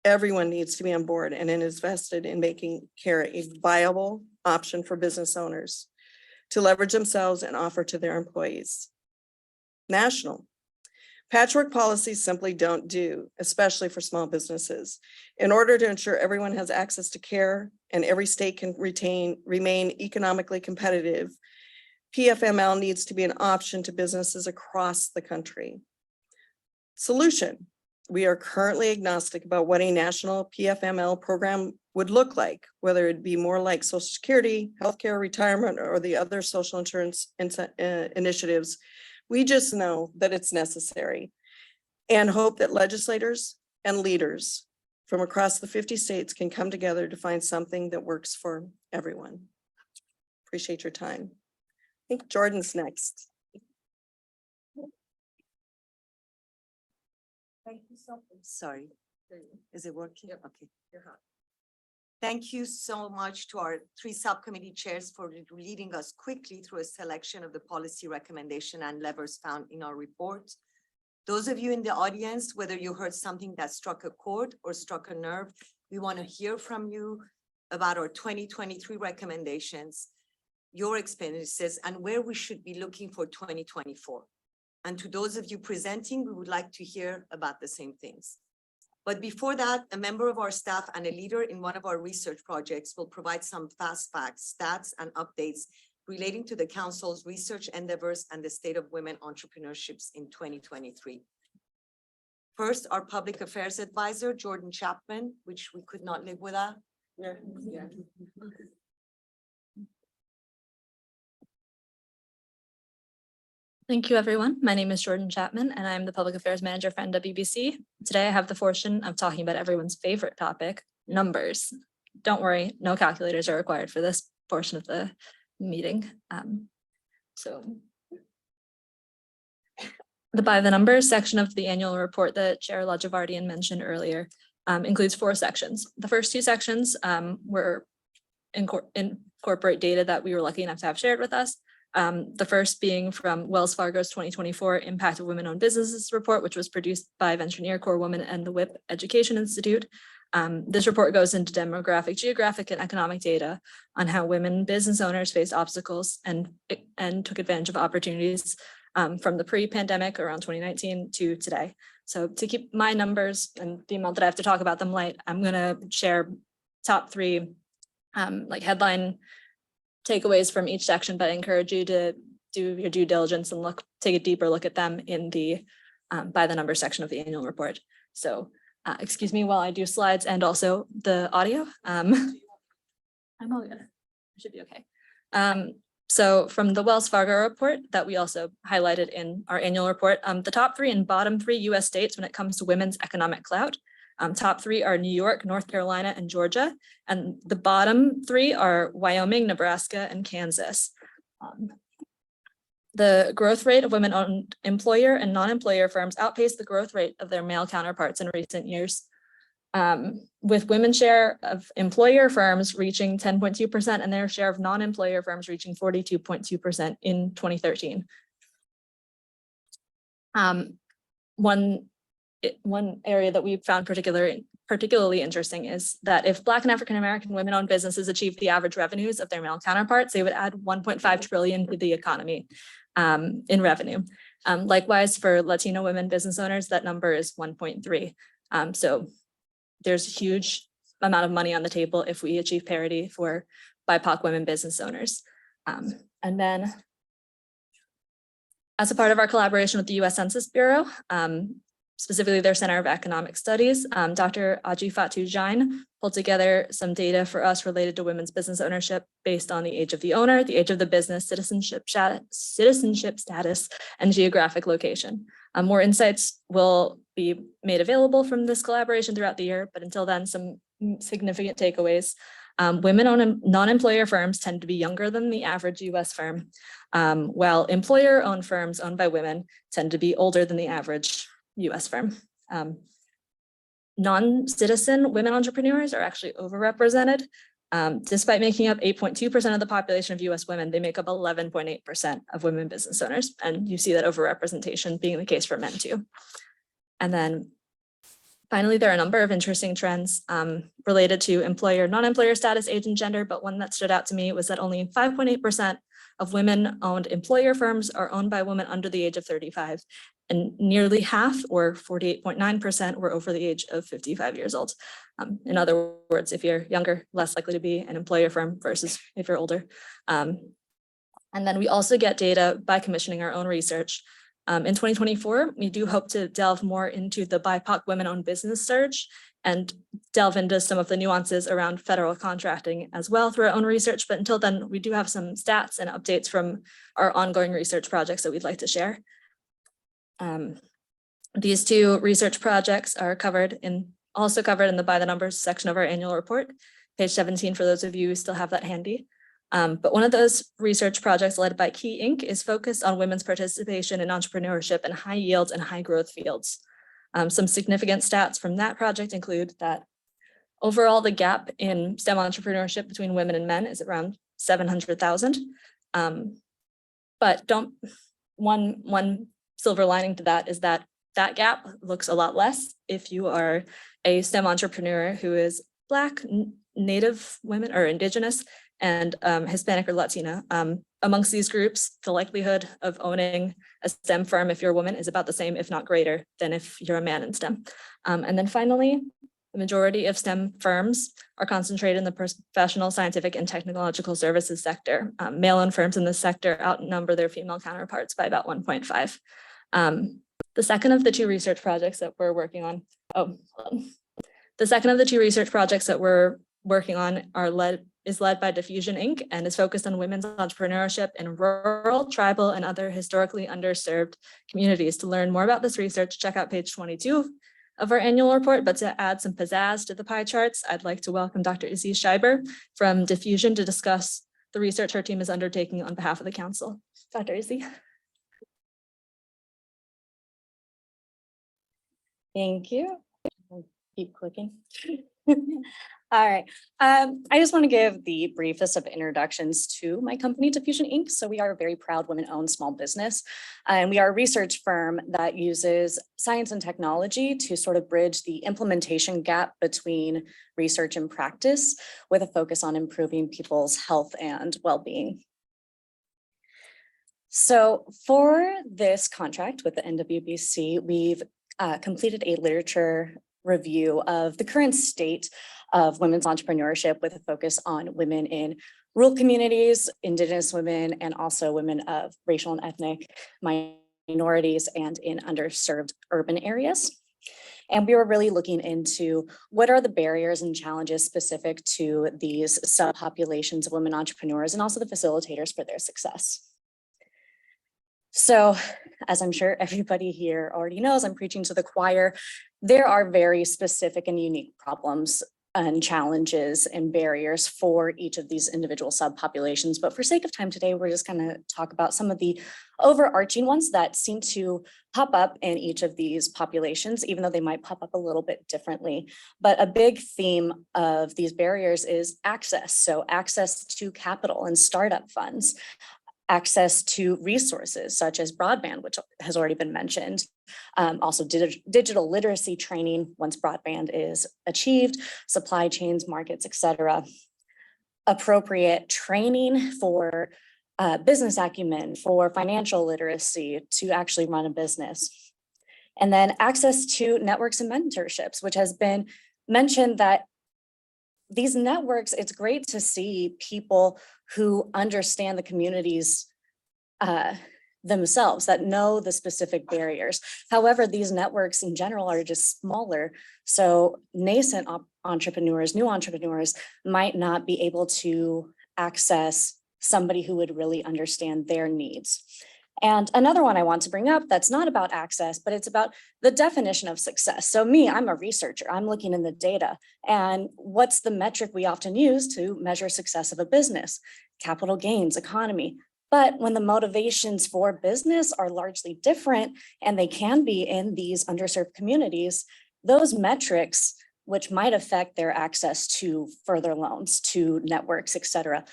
Everyone needs to be on board and is vested in making care a viable option for business owners to leverage themselves and offer to their employees. National. Patchwork policies simply don't do, especially for small businesses. In order to ensure everyone has access to care and every state can remain economically competitive, PFML needs to be an option to businesses across the country. Solution. We are currently agnostic about what a national PFML program would look like, whether it be more like Social Security, healthcare, retirement, or the other social insurance initiatives. We just know that it's necessary and hope that legislators and leaders from across the 50 states can come together to find something that works for everyone. Appreciate your time. I think Jordan's next. Thank you so much. Sorry, is it working? Yep. Okay. You're hot. Thank you so much to our three subcommittee chairs for leading us quickly through a selection of the policy recommendation and levers found in our report. Those of you in the audience, whether you heard something that struck a chord or struck a nerve, we want to hear from you about our 2023 recommendations, your experiences, and where we should be looking for 2024. And to those of you presenting, we would like to hear about the same things. But before that, a member of our staff and a leader in one of our research projects will provide some fast facts, stats, and updates relating to the Council's research endeavors and the state of women entrepreneurships in 2023. First, our public affairs advisor, Jordan Chapman, which we could not live without. Yeah. Thank you, everyone. My name is Jordan Chapman, and I'm the Public Affairs Manager for NWBC. Today, I have the fortune of talking about everyone's favorite topic, numbers. Don't worry, no calculators are required for this portion of the meeting. The By the Numbers section of the annual report that Chair Ladjevardian mentioned earlier includes 4 sections. The first 2 sections were incorporate data that we were lucky enough to have shared with us. The first being from Wells Fargo's 2024 Impact of Women-Owned Businesses report, which was produced by Venture Corps Women and the WIP Education Institute. This report goes into demographic, geographic, and economic data on how women business owners faced obstacles and took advantage of opportunities from the pre-pandemic around 2019 to today. So to keep my numbers and the amount that I have to talk about them light, I'm gonna share top three like headline takeaways from each section, but I encourage you to do your due diligence and take a deeper look at them in the by the number section of the annual report. So excuse me while I do slides and also the audio. I'm all good. I should be okay. So from the Wells Fargo report that we also highlighted in our annual report, the top three and bottom three US states when it comes to women's economic clout. Top three are New York, North Carolina, and Georgia. And the bottom three are Wyoming, Nebraska, and Kansas. The growth rate of women-owned employer and non-employer firms outpaced the growth rate of their male counterparts in recent years, with women's share of employer firms reaching 10.2% and their share of non-employer firms reaching 42.2% in 2013. One area that we found particularly interesting is that if Black and African-American women-owned businesses achieved the average revenues of their male counterparts, they would add 1.5 trillion to the economy in revenue. Likewise, for Latino women business owners, that number is 1.3. So there's a huge amount of money on the table if we achieve parity for BIPOC women business owners. And then as a part of our collaboration with the US Census Bureau, specifically their Center of Economic Studies, Dr. Aji Fatou Jain pulled together some data for us related to women's business ownership based on the age of the owner, the age of the business, citizenship status, and geographic location. More insights will be made available from this collaboration throughout the year, but until then, some significant takeaways. Women-owned non-employer firms tend to be younger than the average US firm, while employer-owned firms owned by women tend to be older than the average US firm. Non-citizen women entrepreneurs are actually overrepresented. Despite making up 8.2% of the population of US women, they make up 11.8% of women business owners. And you see that overrepresentation being the case for men too. And then finally, there are a number of interesting trends related to employer, non-employer status, age, and gender, but one that stood out to me was that only 5.8% of women-owned employer firms are owned by women under the age of 35, and nearly half, or 48.9%, were over the age of 55 years old. In other words, if you're younger, less likely to be an employer firm versus if you're older. And then we also get data by commissioning our own research. In 2024, we do hope to delve more into the BIPOC women-owned business surge and delve into some of the nuances around federal contracting as well through our own research. But until then, we do have some stats and updates from our ongoing research projects that we'd like to share. These two research projects are also covered in the by the numbers section of our annual report, page 17 for those of you who still have that handy. But one of those research projects led by Key Inc. is focused on women's participation in entrepreneurship in high yield and high growth fields. Some significant stats from that project include that overall the gap in STEM entrepreneurship between women and men is around 700,000. But one silver lining to that is that that gap looks a lot less if you are a STEM entrepreneur who is Black, Native women or Indigenous, and Hispanic or Latina. Amongst these groups, the likelihood of owning a STEM firm if you're a woman is about the same, if not greater, than if you're a man in STEM. And then finally, the majority of STEM firms are concentrated in the professional, scientific, and technological services sector. Male-owned firms in this sector outnumber their female counterparts by about 1.5. The second of the two research projects that we're working on, is led by dFusion Inc. and is focused on women's entrepreneurship in rural, tribal, and other historically underserved communities. To learn more about this research, check out page 22 of our annual report. But to add some pizzazz to the pie charts, I'd like to welcome Dr. Izzy Schieber from dFusion to discuss the research her team is undertaking on behalf of the council. Dr. Izzy. Thank you. I'll keep clicking. All right. I just want to give the briefest of introductions to my company, dFusion Inc. So we are a very proud women-owned small business, and we are a research firm that uses science and technology to sort of bridge the implementation gap between research and practice, with a focus on improving people's health and well-being. So for this contract with the NWBC, we've completed a literature review of the current state of women's entrepreneurship with a focus on women in rural communities, Indigenous women, and also women of racial and ethnic minorities and in underserved urban areas. And we were really looking into what are the barriers and challenges specific to these subpopulations of women entrepreneurs and also the facilitators for their success. So, as I'm sure everybody here already knows, I'm preaching to the choir. There are very specific and unique problems and challenges and barriers for each of these individual subpopulations. But for sake of time today, we're just going to talk about some of the overarching ones that seem to pop up in each of these populations, even though they might pop up a little bit differently. But a big theme of these barriers is access. So access to capital and startup funds, access to resources such as broadband, which has already been mentioned. Also digital literacy training once broadband is achieved, supply chains, markets, etc. Appropriate training for business acumen, for financial literacy to actually run a business. And then access to networks and mentorships, which has been mentioned that these networks, it's great to see people who understand the communities themselves, that know the specific barriers. However, these networks in general are just smaller. So nascent entrepreneurs, new entrepreneurs might not be able to access somebody who would really understand their needs. And another one I want to bring up that's not about access, but it's about the definition of success. So me, I'm a researcher, I'm looking in the data. And what's the metric we often use to measure success of a business? Capital gains, economy. But when the motivations for business are largely different, and they can be in these underserved communities, those metrics, which might affect their access to further loans, to networks, et cetera,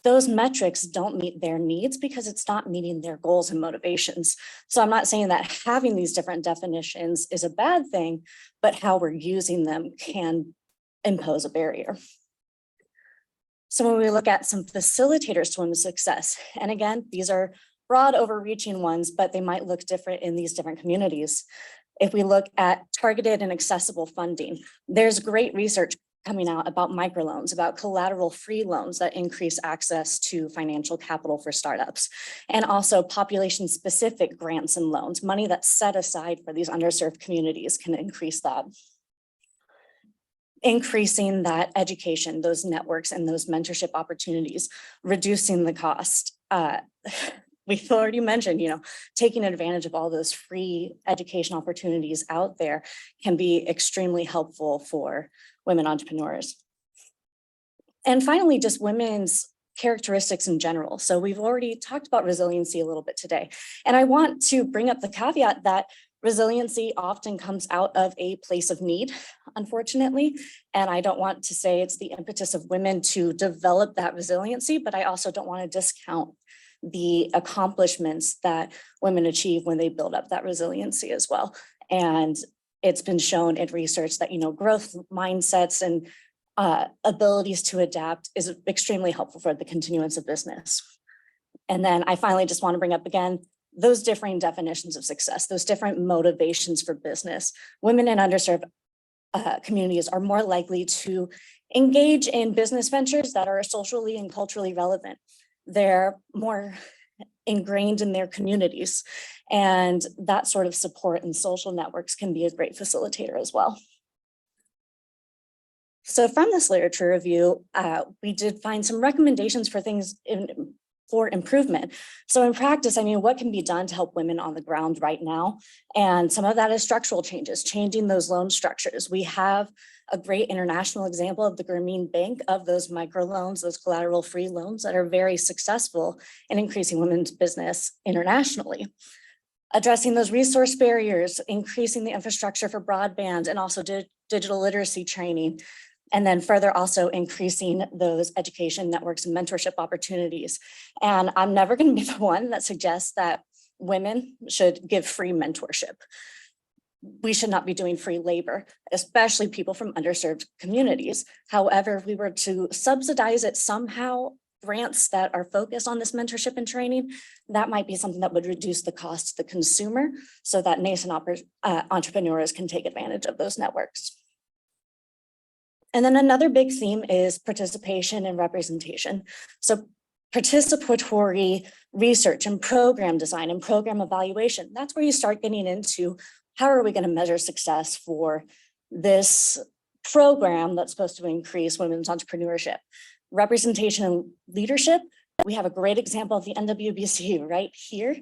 those metrics don't meet their needs because it's not meeting their goals and motivations. So I'm not saying that having these different definitions is a bad thing, but how we're using them can impose a barrier. So when we look at some facilitators to women's success, and again, these are broad overreaching ones, but they might look different in these different communities. If we look at targeted and accessible funding, there's great research coming out about microloans, about collateral-free loans that increase access to financial capital for startups, and also population-specific grants and loans. Money that's set aside for these underserved communities can increase that. Increasing that education, those networks, and those mentorship opportunities, reducing the cost. We've already mentioned, taking advantage of all those free education opportunities out there can be extremely helpful for women entrepreneurs. And finally, just women's characteristics in general. So we've already talked about resiliency a little bit today. And I want to bring up the caveat that resiliency often comes out of a place of need, unfortunately. And I don't want to say it's the impetus of women to develop that resiliency, but I also don't want to discount the accomplishments that women achieve when they build up that resiliency as well. And it's been shown in research that, growth mindsets and abilities to adapt is extremely helpful for the continuance of business. And then I finally just want to bring up again, those differing definitions of success, those different motivations for business. Women in underserved communities are more likely to engage in business ventures that are socially and culturally relevant. They're more ingrained in their communities, and that sort of support and social networks can be a great facilitator as well. So from this literature review, we did find some recommendations for things for improvement. So in practice, what can be done to help women on the ground right now? And some of that is structural changes, changing those loan structures. We have a great international example of the Grameen Bank, of those microloans, those collateral-free loans that are very successful in increasing women's business internationally. Addressing those resource barriers, increasing the infrastructure for broadband, and also digital literacy training. And then further also increasing those education networks and mentorship opportunities. And I'm never going to be the one that suggests that women should give free mentorship. We should not be doing free labor, especially people from underserved communities. However, if we were to subsidize it somehow, grants that are focused on this mentorship and training, that might be something that would reduce the cost to the consumer so that nascent entrepreneurs can take advantage of those networks. And then another big theme is participation and representation. So participatory research and program design and program evaluation, that's where you start getting into how are we going to measure success for this program that's supposed to increase women's entrepreneurship. Representation and leadership, we have a great example of the NWBC right here.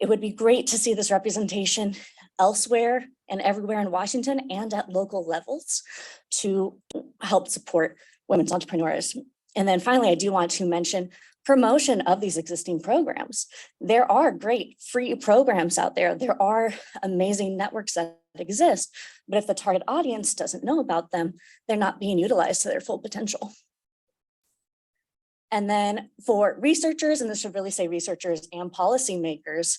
It would be great to see this representation elsewhere and everywhere in Washington and at local levels to help support women's entrepreneurs. And then finally, I do want to mention promotion of these existing programs. There are great free programs out there. There are amazing networks that exist, but if the target audience doesn't know about them, they're not being utilized to their full potential. And then for researchers, and this should really say researchers and policymakers,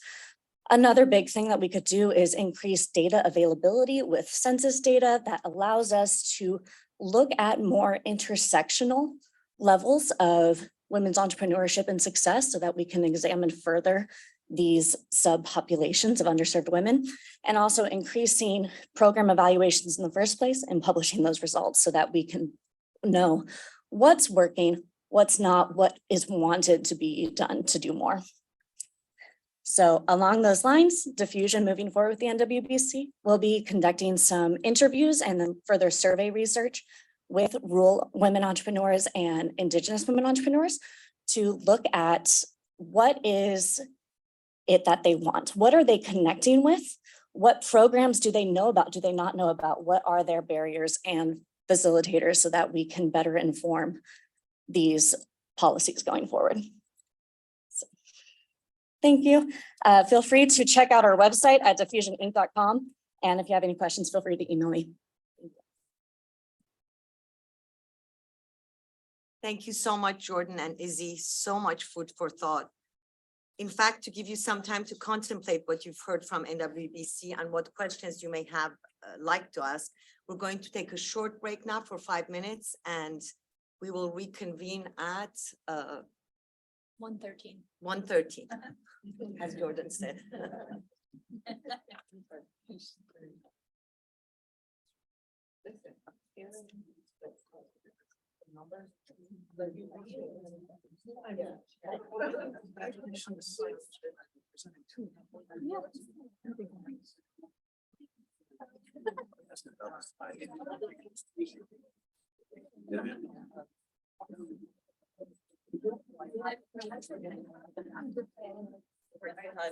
another big thing that we could do is increase data availability with census data that allows us to look at more intersectional levels of women's entrepreneurship and success so that we can examine further these subpopulations of underserved women, and also increasing program evaluations in the first place and publishing those results so that we can know what's working, what's not, what is wanted to be done to do more. So along those lines, dFusion moving forward with the NWBC, we'll be conducting some interviews and then further survey research with rural women entrepreneurs and Indigenous women entrepreneurs to look at what is it that they want? What are they connecting with? What programs do they know about? Do they not know about? What are their barriers and facilitators so that we can better inform these policies going forward? So, thank you. Feel free to check out our website at dFusionInc.com. And if you have any questions, feel free to email me. Thank you so much, Jordan and Izzy. So much food for thought. In fact, to give you some time to contemplate what you've heard from NWBC and what questions you may have like to ask, we're going to take a short break now for 5 minutes and we will reconvene at 1:13. 1:13, as Jordan said.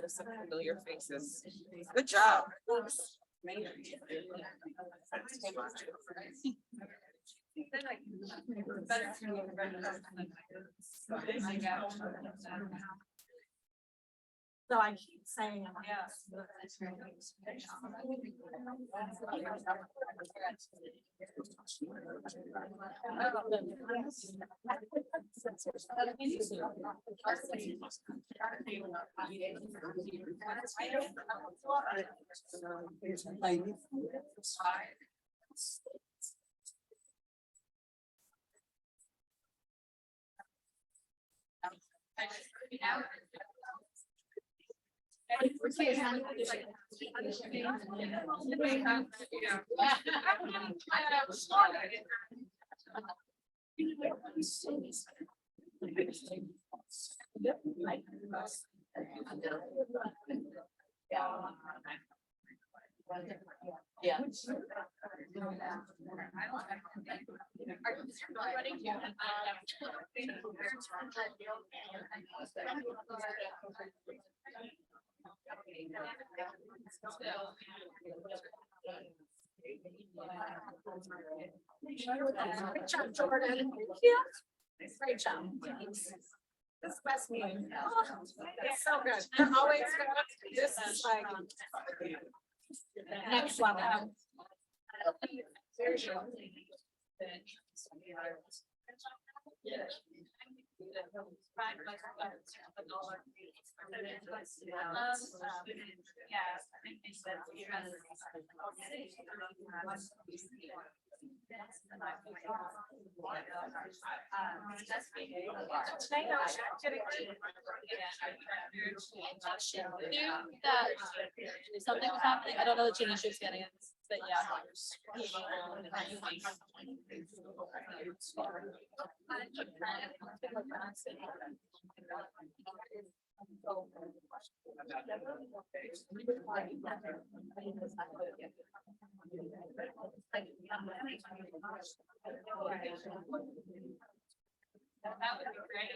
Some familiar faces. Good job. So I keep saying, yes. Yeah. Great job, Jordan. Yeah. Great job. This best meeting. It's so good. They're always good. This is like next level. Very sure. Something was happening. I don't know the change she was getting it, but yeah. That would be great.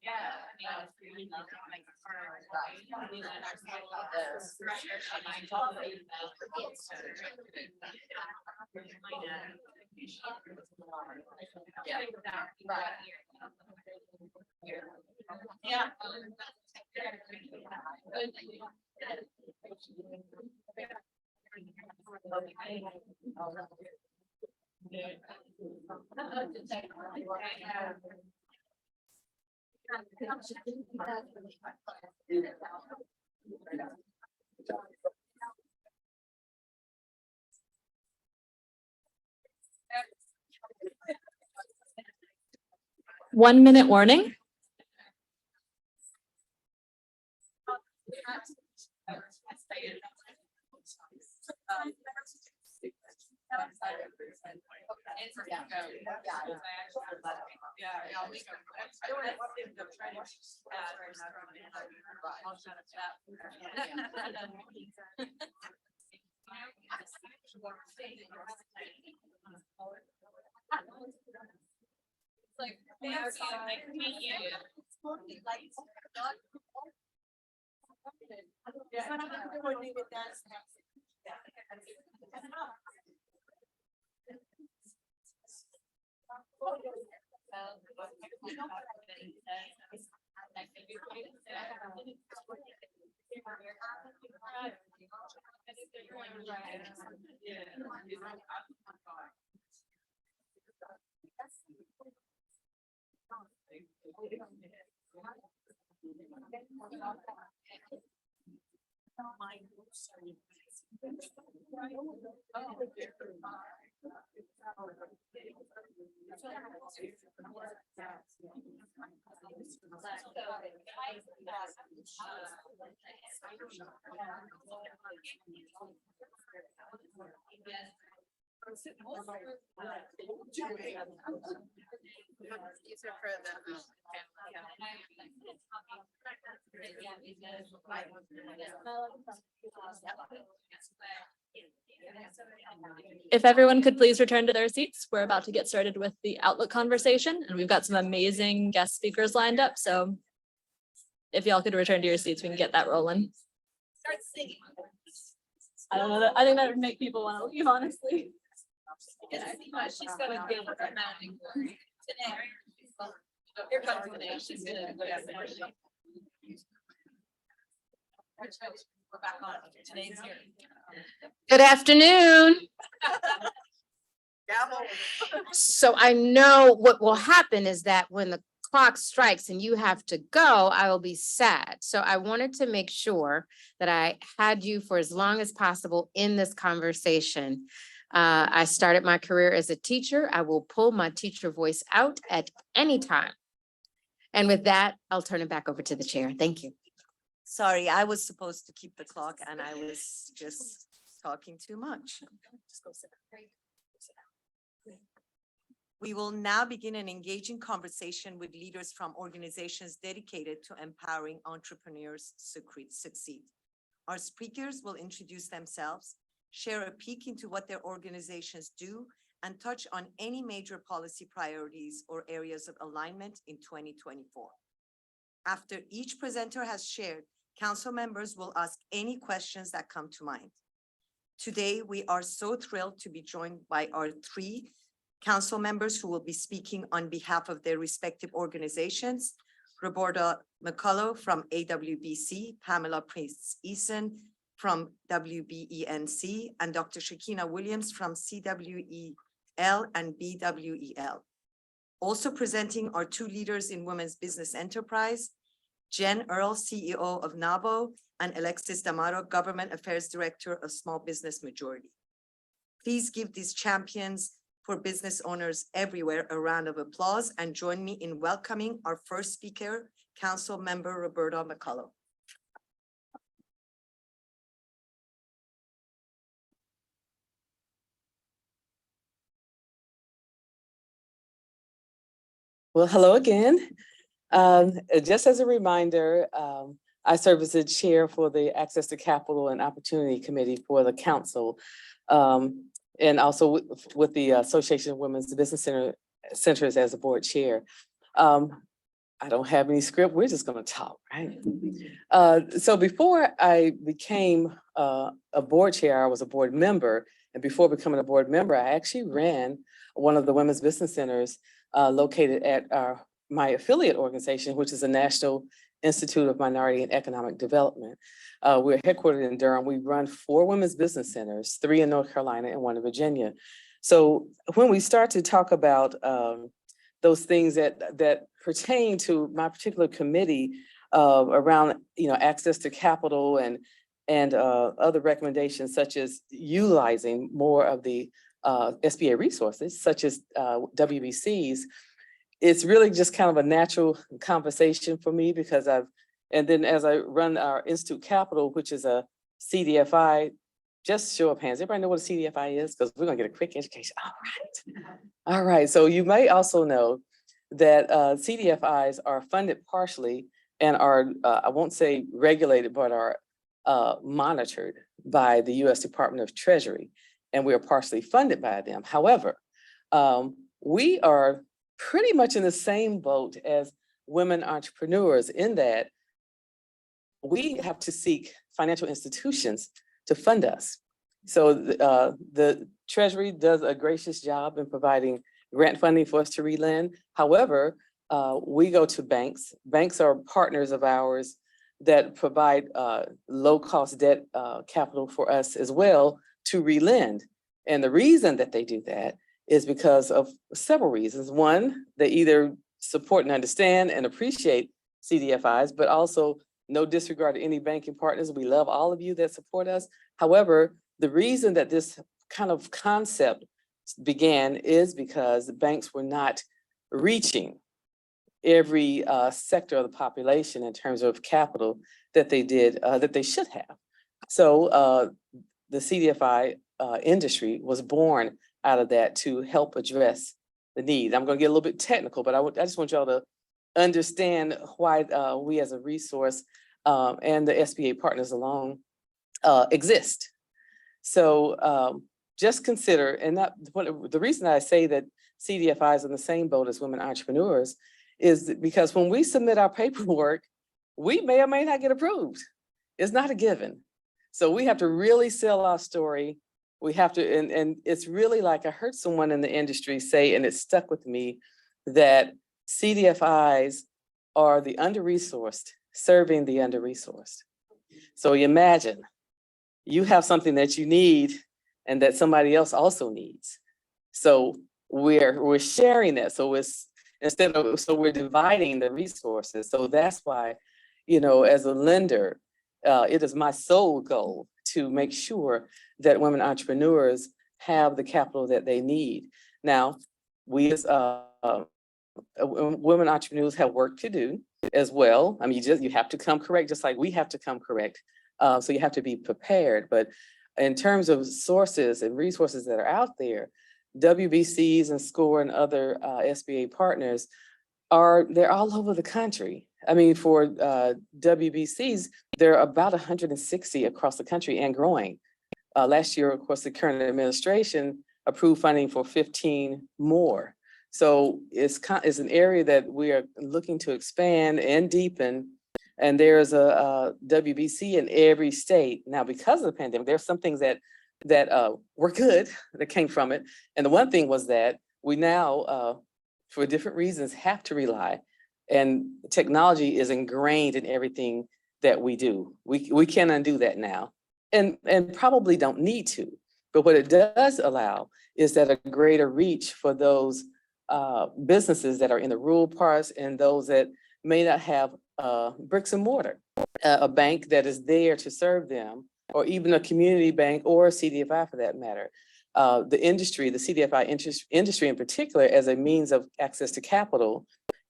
Yeah. Yeah. One minute warning. Like, nice to meet you. If everyone could please return to their seats, we're about to get started with the Outlook conversation, and we've got some amazing guest speakers lined up. So if y'all could return to your seats, we can get that rolling. Start singing. I don't know. I think that would make people want to leave, honestly. She's gonna be managing today. Here comes Tene. She's gonna go down there. We're back on. Today's here. Good afternoon. So I know what will happen is that when the clock strikes and you have to go, I will be sad. So I wanted to make sure that I had you for as long as possible in this conversation. I started my career as a teacher. I will pull my teacher voice out at any time. And with that, I'll turn it back over to the chair. Thank you. Sorry, I was supposed to keep the clock and I was just talking too much. Just go sit down. We will now begin an engaging conversation with leaders from organizations dedicated to empowering entrepreneurs succeed. Our speakers will introduce themselves, share a peek into what their organizations do, and touch on any major policy priorities or areas of alignment in 2024. After each presenter has shared, council members will ask any questions that come to mind. Today, we are so thrilled to be joined by our three council members who will be speaking on behalf of their respective organizations: Roberta McCullough from AWBC, Pamela Prince-Eason from WBENC, and Dr. Shakenna Williams from CWEL and BWEL. Also presenting are two leaders in women's business enterprise, Jen Earle, CEO of NAWBO, and Alexis D'Amato, Government Affairs Director of Small Business Majority. Please give these champions for business owners everywhere a round of applause and join me in welcoming our first speaker, Council Member Roberta McCullough. Well, hello again. Just as a reminder, I serve as the chair for the Access to Capital and Opportunity Committee for the council, and also with the Association of Women's Business Centers as a board chair. I don't have any script. We're just going to talk, right? So before I became a board chair, I was a board member, and before becoming a board member, I actually ran one of the women's business centers located at my affiliate organization, which is the National Institute of Minority and Economic Development. We're headquartered in Durham. We run 4 women's business centers, 3 in North Carolina and 1 in Virginia. So when we start to talk about those things that pertain to my particular committee around, access to capital and other recommendations, such as utilizing more of the SBA resources, such as WBCs, it's really just kind of a natural conversation for me because and then as I run our Institute Capital, which is a CDFI, just show of hands. Everybody know what a CDFI is? Because we're gonna get a quick education. All right. So you may also know that CDFIs are funded partially and are, I won't say regulated, but are monitored by the U.S. Department of Treasury, and we are partially funded by them. However, we are pretty much in the same boat as women entrepreneurs in that we have to seek financial institutions to fund us. So the Treasury does a gracious job in providing grant funding for us to relend. However, we go to banks. Banks are partners of ours that provide low-cost debt capital for us as well to relend. And the reason that they do that is because of several reasons. One, they either support and understand and appreciate CDFIs, but also no disregard to any banking partners. We love all of you that support us. However, the reason that this kind of concept began is because the banks were not reaching every sector of the population in terms of capital that they did, that they should have. So the CDFI industry was born out of that to help address the need. I'm going to get a little bit technical, but I just want y'all to understand why we as a resource and the SBA partners alone exist. So just consider, and the reason I say that CDFI is in the same boat as women entrepreneurs is because when we submit our paperwork, we may or may not get approved. It's not a given. So we have to really sell our story. We have to, and it's really like I heard someone in the industry say, and it stuck with me, that CDFIs are the under-resourced serving the under-resourced. So you imagine you have something that you need and that somebody else also needs. So we're sharing that. So it's so we're dividing the resources. So that's why, as a lender, it is my sole goal to make sure that women entrepreneurs have the capital that they need. Now, we as women entrepreneurs have work to do as well. I mean, you have to come correct, just like we have to come correct. So you have to be prepared. But in terms of sources and resources that are out there, WBCs and SCORE and other SBA partners they're all over the country. I mean, for WBCs, there are about 160 across the country and growing. Last year, of course, the current administration approved funding for 15 more. So it's an area that we are looking to expand and deepen. And there's a WBC in every state. Now, because of the pandemic, there's some things that were good that came from it. And the one thing was that we now, for different reasons, have to rely, and technology is ingrained in everything that we do. We can undo that now and probably don't need to. But what it does allow is that a greater reach for those businesses that are in the rural parts and those that may not have bricks and mortar, a bank that is there to serve them, or even a community bank or a CDFI for that matter. The industry, the CDFI industry in particular, as a means of access to capital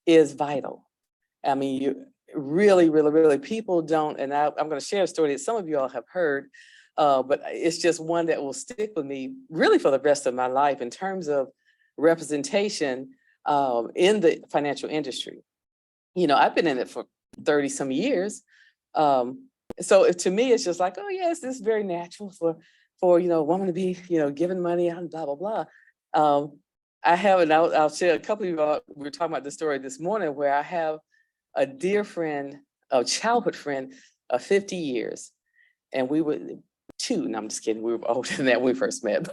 is vital. I mean, you really, people don't, and I'm going to share a story that some of you all have heard, but it's just one that will stick with me really for the rest of my life in terms of representation in the financial industry. You know, I've been in it for 30 some years. So to me, it's just like, oh yes, this is very natural for you know, a woman to be, you know, giving money out and blah, blah, blah. I have, and I'll share a couple of you, we were talking about the story this morning where I have a dear friend, a childhood friend of 50 years. And we were no, I'm just kidding. We were older than that when we first met,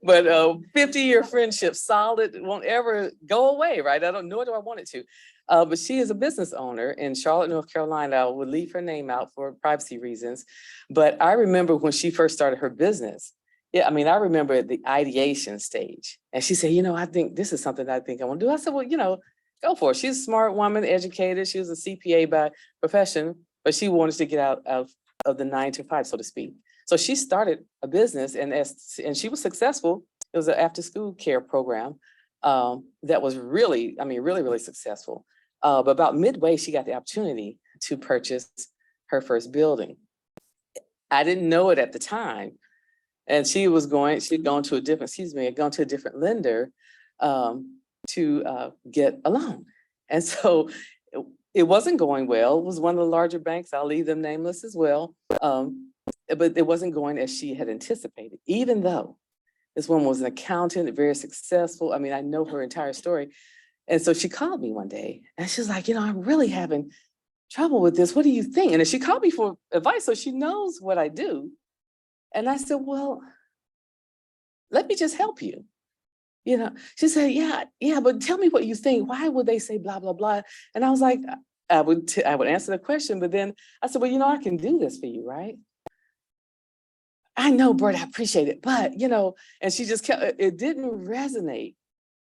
but 50-year friendship, solid, won't ever go away, right? Nor do I want it to. But she is a business owner in Charlotte, North Carolina. I would leave her name out for privacy reasons. But I remember when she first started her business. Yeah, I mean, I remember at the ideation stage. And she said, you know, I think this is something I think I want to do. I said, well, you know, go for it. She's a smart woman, educated. She was a CPA by profession, but she wanted to get out of the 9 to 5, so to speak. So she started a business and she was successful. It was an after school care program that was really, I mean, really successful. But about midway, she got the opportunity to purchase her first building. I didn't know it at the time. And she'd gone to a different lender to get a loan. And so it wasn't going well. It was one of the larger banks. I'll leave them nameless as well. But it wasn't going as she had anticipated, even though this woman was an accountant, very successful. I mean, I know her entire story. And so she called me one day and she was like, you know, I'm really having trouble with this. What do you think? And then she called me for advice, so she knows what I do. And I said, well, let me just help you. You know, she said, yeah, but tell me what you think. Why would they say blah, blah, blah? And I was like, I would answer the question, but then I said, well, you know, I can do this for you, right? I know, Bert, I appreciate it, but you know, and she just kept, it didn't resonate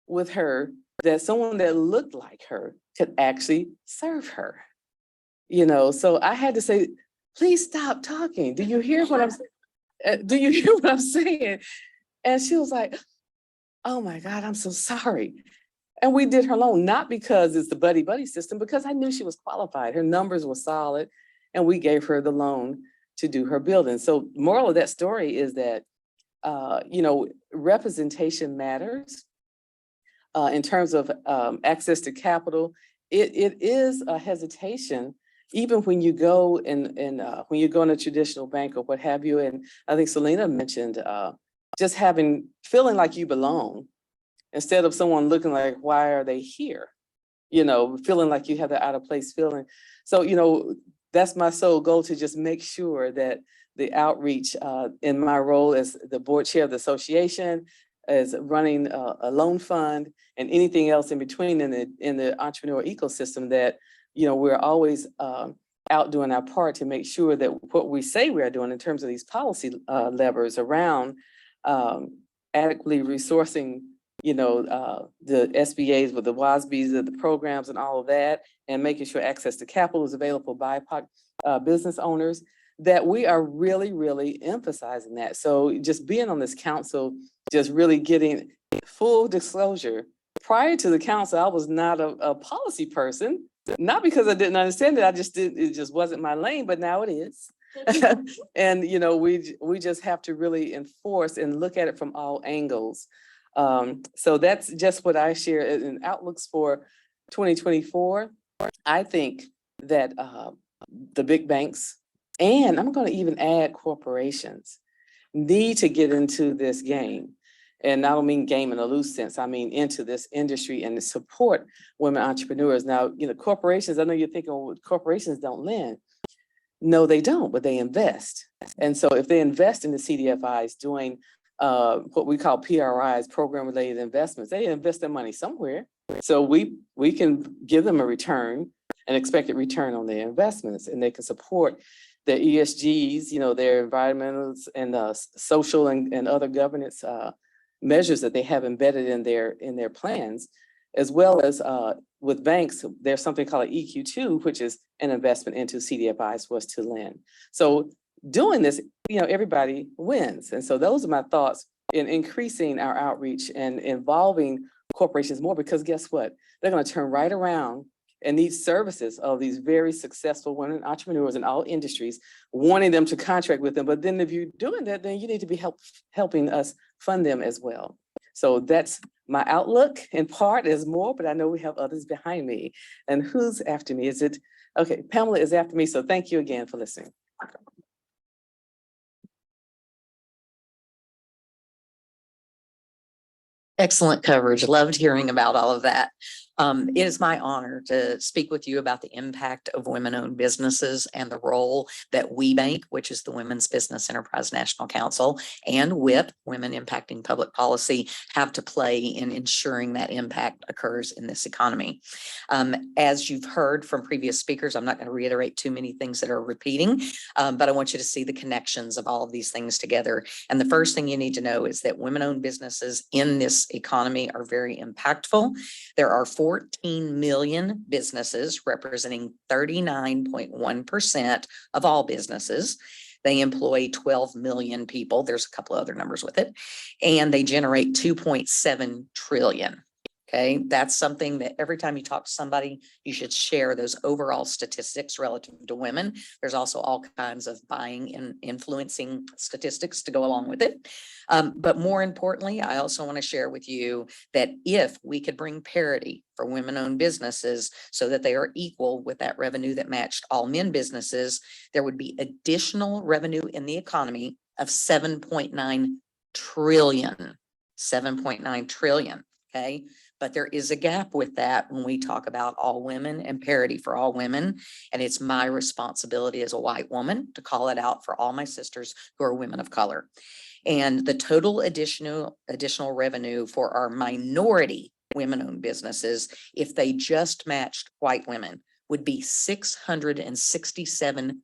with her that someone that looked like her could actually serve her, you know? So I had to say, please stop talking. Do you hear what I'm saying? And she was like, oh my God, I'm so sorry. And we did her loan, not because it's the buddy system, because I knew she was qualified. Her numbers were solid, and we gave her the loan to do her building. So moral of that story is that, you know, representation matters in terms of access to capital. It is a hesitation, even when you go in a traditional bank or what have you. And I think Selena mentioned just feeling like you belong instead of someone looking like, why are they here? You know, feeling like you have the out of place feeling. So, you know, that's my sole goal, to just make sure that the outreach in my role as the board chair of the association, as running a loan fund, and anything else in between in the entrepreneurial ecosystem, that, you know, we're always out doing our part to make sure that what we say we are doing in terms of these policy levers around adequately resourcing, you know, the SBAs with the WOWBs, the programs and all of that, and making sure access to capital is available by business owners, that we are really emphasizing that. So just being on this council, just really getting full disclosure. Prior to the council, I was not a policy person, not because I didn't understand it, it just wasn't my lane, but now it is. And, you know, we just have to really enforce and look at it from all angles. So that's just what I share in outlooks for 2024. I think that the big banks, and I'm going to even add corporations, need to get into this game. And I don't mean game in a loose sense. I mean into this industry and to support women entrepreneurs. Now, you know, corporations, I know you're thinking, well, corporations don't lend. No, they don't, but they invest. And so if they invest in the CDFIs doing what we call PRIs, program-related investments, they invest their money somewhere. So we can give them a return, an expected return on their investments, and they can support their ESGs, you know, their environmental and social and other governance measures that they have embedded in their plans, as well as with banks, there's something called an EQ2, which is an investment into CDFIs for us to lend. So doing this, everybody wins. And so those are my thoughts in increasing our outreach and involving corporations more, because guess what? They're going to turn right around and need services of these very successful women entrepreneurs in all industries, wanting them to contract with them. But then if you're doing that, then you need to be helping us fund them as well. So that's my outlook. In part, there's more, but I know we have others behind me. And who's after me? Okay, Pamela is after me. So thank you again for listening. Excellent coverage. Loved hearing about all of that. It is my honor to speak with you about the impact of women-owned businesses and the role that WBENC, which is the Women's Business Enterprise National Council, and WIP, Women Impacting Public Policy, have to play in ensuring that impact occurs in this economy. As you've heard from previous speakers, I'm not going to reiterate too many things that are repeating, but I want you to see the connections of all of these things together. And the first thing you need to know is that women-owned businesses in this economy are very impactful. There are 14 million businesses, representing 39.1% of all businesses. They employ 12 million people. There's a couple of other numbers with it. And they generate 2.7 trillion. Okay, that's something that every time you talk to somebody, you should share those overall statistics relative to women. There's also all kinds of buying and influencing statistics to go along with it. But more importantly, I also want to share with you that if we could bring parity for women-owned businesses so that they are equal with that revenue that matched all men businesses, there would be additional revenue in the economy of 7.9 trillion. 7.9 trillion. Okay. But there is a gap with that when we talk about all women and parity for all women. And it's my responsibility as a white woman to call it out for all my sisters who are women of color. And the total additional revenue for our minority women-owned businesses, if they just matched white women, would be 667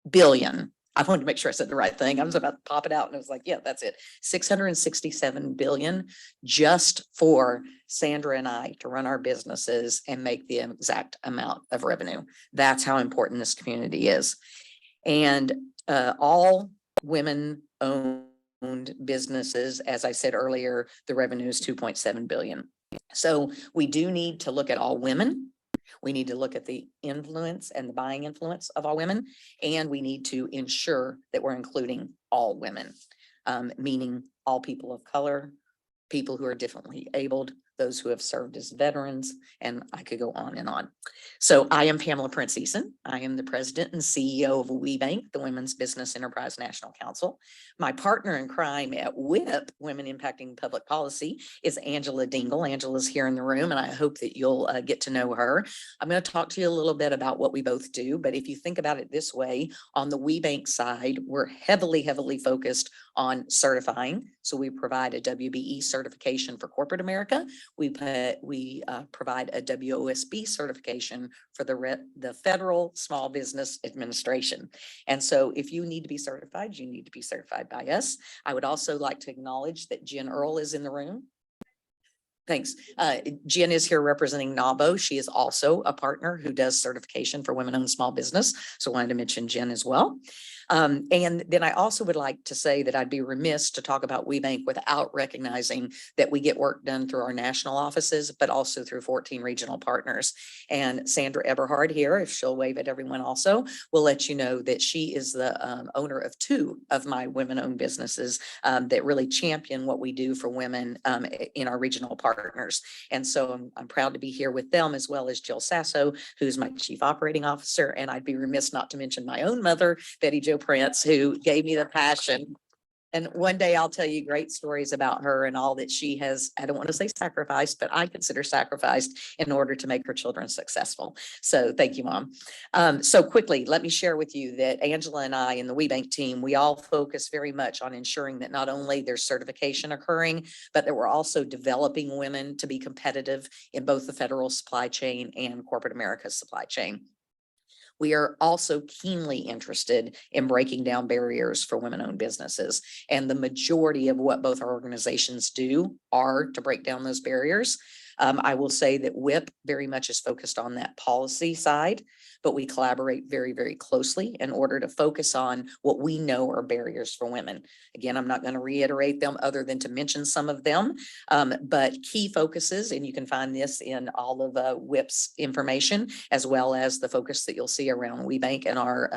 billion. I wanted to make sure I said the right thing. I was about to pop it out and I was like, yeah, that's it. 667 billion just for Sandra and I to run our businesses and make the exact amount of revenue. That's how important this community is. And all women-owned businesses, as I said earlier, the revenue is 2.7 billion. So we do need to look at all women. We need to look at the influence and the buying influence of all women, and we need to ensure that we're including all women, meaning all people of color, people who are differently abled, those who have served as veterans, and I could go on and on. So I am Pamela Prince-Eason. I am the president and CEO of WBENC, the Women's Business Enterprise National Council. My partner in crime at WIP, Women Impacting Public Policy, is Angela Dingle. Angela's here in the room, and I hope that you'll get to know her. I'm going to talk to you a little bit about what we both do, but if you think about it this way, on the WBENC side, we're heavily focused on certifying. So we provide a WBE certification for corporate America. We provide a WOSB certification for the Federal Small Business Administration. And so if you need to be certified, you need to be certified by us. I would also like to acknowledge that Jen Earle is in the room. Thanks. Jen is here representing NWBO. She is also a partner who does certification for women-owned small business. So I wanted to mention Jen as well. And then I also would like to say that I'd be remiss to talk about WBENC without recognizing that we get work done through our national offices, but also through 14 regional partners. And Sandra Eberhard here, if she'll wave at everyone also, will let you know that she is the owner of 2 of my women-owned businesses that really champion what we do for women in our regional partners. And so I'm proud to be here with them, as well as Jill Sasso, who's my chief operating officer. And I'd be remiss not to mention my own mother, Betty Jo Prince, who gave me the passion. And one day I'll tell you great stories about her and all that she has, I don't want to say sacrificed, but I consider sacrificed in order to make her children successful. So thank you, Mom. So quickly, let me share with you that Angela and I and the WBENC team, we all focus very much on ensuring that not only there's certification occurring, but that we're also developing women to be competitive in both the federal supply chain and corporate America's supply chain. We are also keenly interested in breaking down barriers for women-owned businesses. And the majority of what both our organizations do are to break down those barriers. I will say that WIP very much is focused on that policy side, but we collaborate very, very closely in order to focus on what we know are barriers for women. Again, I'm not going to reiterate them other than to mention some of them, but key focuses, and you can find this in all of WIP's information, as well as the focus that you'll see around WBENC and our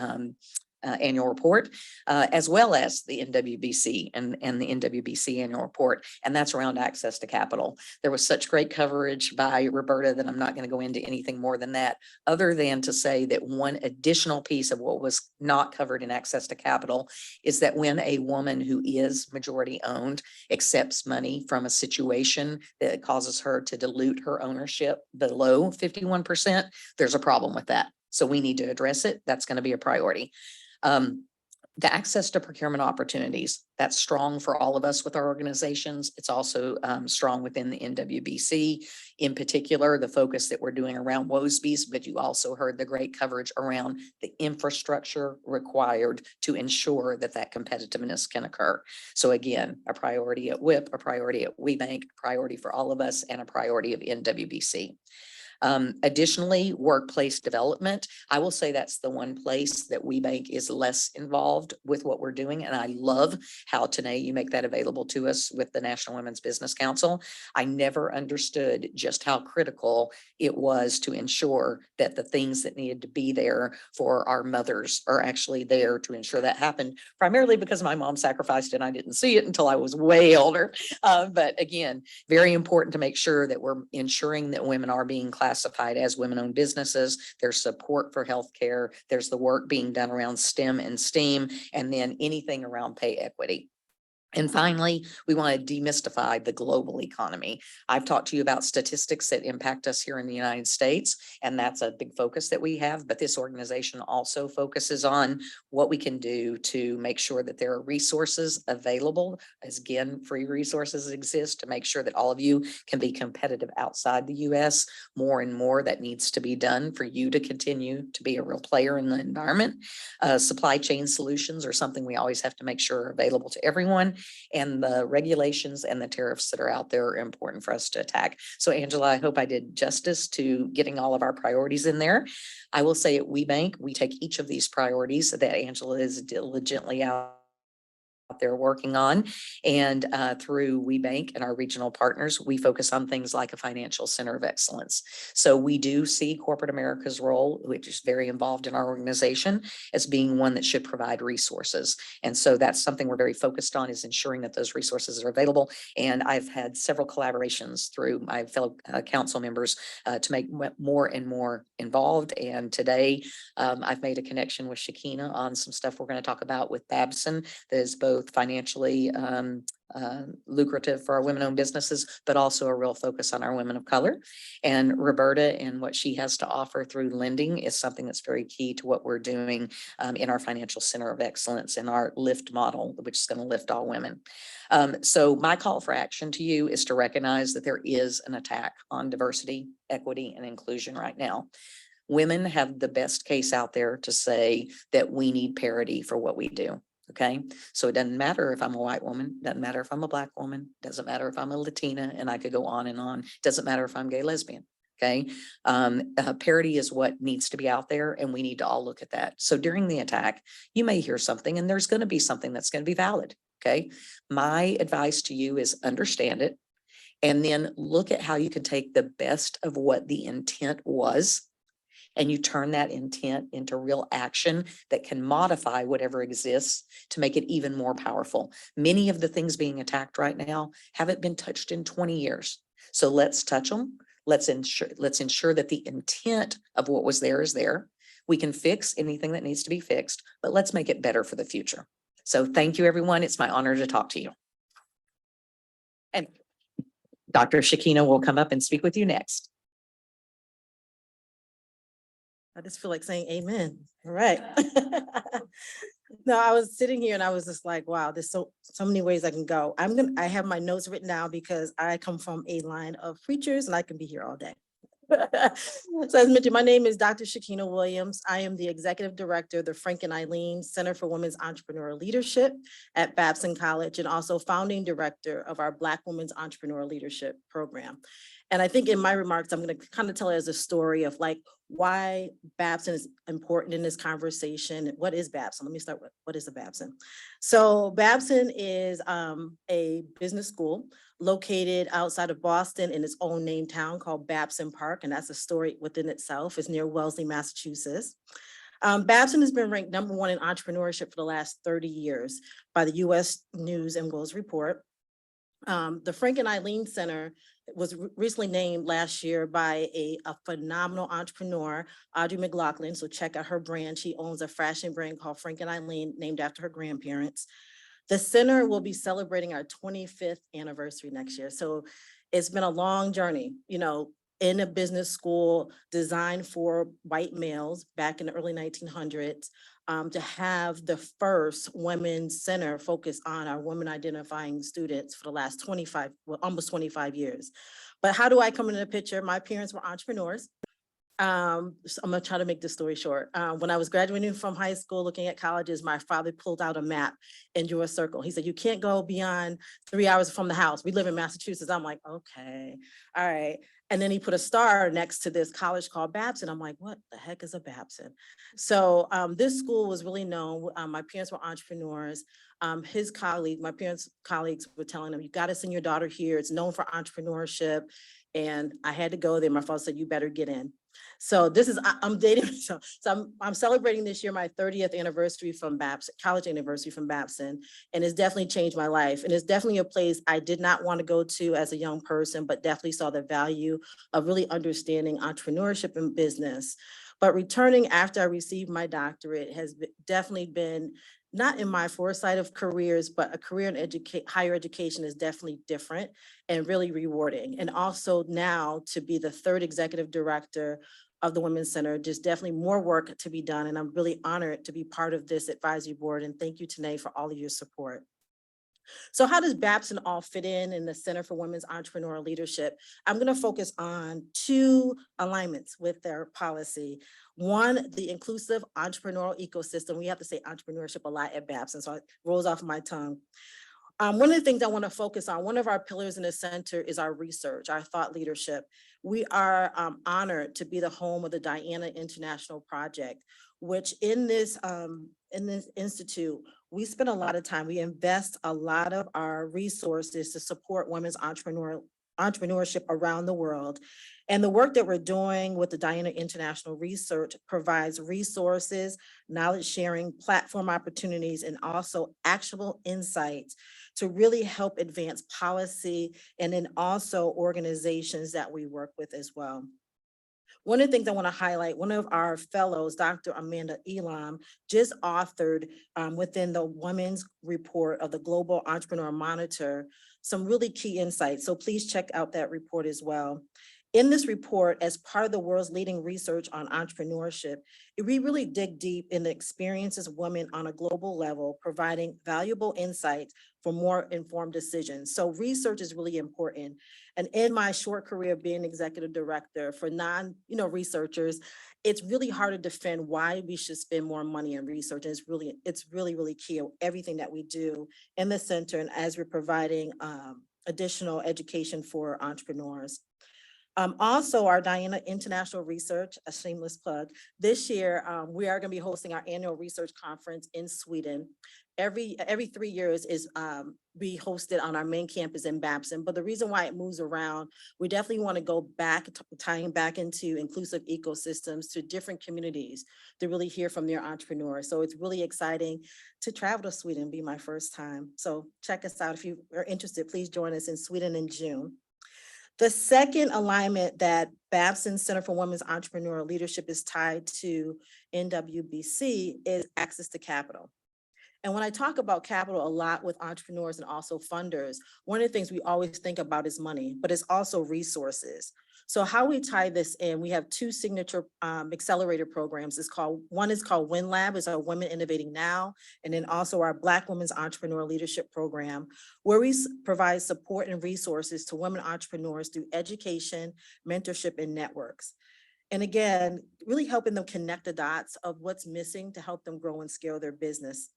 annual report, as well as the NWBC and the NWBC annual report, and that's around access to capital. There was such great coverage by Roberta that I'm not going to go into anything more than that, other than to say that one additional piece of what was not covered in access to capital is that when a woman who is majority owned accepts money from a situation that causes her to dilute her ownership below 51%, there's a problem with that. So we need to address it. That's going to be a priority. The access to procurement opportunities, that's strong for all of us with our organizations. It's also strong within the NWBC. In particular, the focus that we're doing around WOSBs, but you also heard the great coverage around the infrastructure required to ensure that that competitiveness can occur. So again, a priority at WIP, a priority at WBENC, priority for all of us, and a priority of NWBC. Additionally, workplace development. I will say that's the one place that WBENC is less involved with what we're doing. And I love how Tene, you make that available to us with the National Women's Business Council. I never understood just how critical it was to ensure that the things that needed to be there for our mothers are actually there to ensure that happened, primarily because my mom sacrificed and I didn't see it until I was way older. But again, very important to make sure that we're ensuring that women are being classified as women-owned businesses. There's support for healthcare. There's the work being done around STEM and STEAM, and then anything around pay equity. And finally, we want to demystify the global economy. I've talked to you about statistics that impact us here in the United States, and that's a big focus that we have. But this organization also focuses on what we can do to make sure that there are resources available. As again, free resources exist to make sure that all of you can be competitive outside the US. More and more that needs to be done for you to continue to be a real player in the environment. Supply chain solutions are something we always have to make sure are available to everyone. And the regulations and the tariffs that are out there are important for us to attack. So Angela, I hope I did justice to getting all of our priorities in there. I will say at WBENC, we take each of these priorities that Angela is diligently out there working on, and through WBENC and our regional partners, we focus on things like a financial center of excellence. So we do see corporate America's role, which is very involved in our organization, as being one that should provide resources. And so that's something we're very focused on, is ensuring that those resources are available. And I've had several collaborations through my fellow council members to make more and more involved. And today I've made a connection with Shakenna on some stuff we're going to talk about with Babson that is both financially lucrative for our women-owned businesses, but also a real focus on our women of color. And Roberta and what she has to offer through lending is something that's very key to what we're doing in our financial center of excellence in our LIFT model, which is going to lift all women. So my call for action to you is to recognize that there is an attack on diversity, equity, and inclusion right now. Women have the best case out there to say that we need parity for what we do. Okay, so it doesn't matter if I'm a white woman, doesn't matter if I'm a black woman, doesn't matter if I'm a Latina, and I could go on and on. Doesn't matter if I'm gay, lesbian. Okay, parity is what needs to be out there, and we need to all look at that. So during the attack, you may hear something, and there's going to be something that's going to be valid. Okay, my advice to you is understand it, and then look at how you can take the best of what the intent was, and you turn that intent into real action that can modify whatever exists to make it even more powerful. Many of the things being attacked right now haven't been touched in 20 years. So let's touch them. Let's ensure that the intent of what was there is there. We can fix anything that needs to be fixed, but let's make it better for the future. So thank you, everyone. It's my honor to talk to you. And Dr. Shakenna will come up and speak with you next. I just feel like saying amen. All right. No, I was sitting here and I was just like, wow, there's so many ways I can go. I have my notes written down because I come from a line of preachers and I can be here all day. So as mentioned, my name is Dr. Shakenna Williams. I am the Executive Director of the Frank and Eileen Center for Women's Entrepreneurial Leadership at Babson College, and also founding director of our Black Women's Entrepreneurial Leadership Program. And I think in my remarks, I'm going to kind of tell it as a story of like why Babson is important in this conversation. What is Babson? Let me start with what is a Babson? So Babson is a business school located outside of Boston in its own named town called Babson Park. And that's a story within itself. It's near Wellesley, Massachusetts. Babson has been ranked #1 in entrepreneurship for the last 30 years by the US News and World Report. The Frank and Eileen Center was recently named last year by a phenomenal entrepreneur, Audrey McLaughlin. So check out her brand. She owns a fashion brand called Frank and Eileen, named after her grandparents. The center will be celebrating our 25th anniversary next year. So it's been a long journey, you know, in a business school designed for white males back in the early 1900s. To have the first women's center focus on our women identifying students for the last almost 25 years. But how do I come into the picture? My parents were entrepreneurs. So I'm gonna try to make this story short. When I was graduating from high school, looking at colleges, my father pulled out a map and drew a circle. He said, you can't go beyond 3 hours from the house. We live in Massachusetts. I'm like, okay, all right. And then he put a star next to this college called Babson. I'm like, what the heck is a Babson? So this school was really known. My parents were entrepreneurs. My parents' colleagues were telling him, you got to send your daughter here. It's known for entrepreneurship. And I had to go there. My father said, you better get in. So this is, I'm dating, so I'm celebrating this year my 30th anniversary from Babson, college anniversary from Babson, and it's definitely changed my life. And it's definitely a place I did not want to go to as a young person, but definitely saw the value of really understanding entrepreneurship and business. But returning after I received my doctorate has definitely been not in my foresight of careers, but a career in higher education is definitely different and really rewarding. And also now to be the third executive director of the Women's Center, just definitely more work to be done. And I'm really honored to be part of this advisory board. And thank you, Tene, for all of your support. So how does Babson all fit in the Center for Women's Entrepreneurial Leadership? I'm going to focus on 2 alignments with their policy. One, the inclusive entrepreneurial ecosystem. We have to say entrepreneurship a lot at Babson, so it rolls off my tongue. One of the things I want to focus on, one of our pillars in the center is our research, our thought leadership. We are honored to be the home of the Diana International Project, which in this institute, we spend a lot of time, we invest a lot of our resources to support women's entrepreneurship around the world. And the work that we're doing with the Diana International Research provides resources, knowledge sharing, platform opportunities, and also actionable insights to really help advance policy, and then also organizations that we work with as well. One of the things I want to highlight, one of our fellows, Dr. Amanda Elam, just authored within the Women's Report of the Global Entrepreneur Monitor, some really key insights. So please check out that report as well. In this report, as part of the world's leading research on entrepreneurship, we really dig deep in the experiences of women on a global level, providing valuable insights for more informed decisions. So research is really important. And in my short career being executive director for researchers, it's really hard to defend why we should spend more money in research. And it's really key of everything that we do in the center and as we're providing additional education for entrepreneurs. Also, our Diana International Research, a shameless plug, this year we are going to be hosting our annual research conference in Sweden. Every 3 years is be hosted on our main campus in Babson. But the reason why it moves around, we definitely want to go back, tying back into inclusive ecosystems to different communities to really hear from their entrepreneurs. So it's really exciting to travel to Sweden, be my first time. So check us out if you are interested. Please join us in Sweden in June. The second alignment that Babson Center for Women's Entrepreneurial Leadership is tied to NWBC is access to capital. And when I talk about capital a lot with entrepreneurs and also funders, one of the things we always think about is money, but it's also resources. So how we tie this in, we have two signature accelerator programs. One is called WIN Lab, is our Women Innovating Now, and then also our Black Women's Entrepreneurial Leadership Program, where we provide support and resources to women entrepreneurs through education, mentorship, and networks. And again, really helping them connect the dots of what's missing to help them grow and scale their business.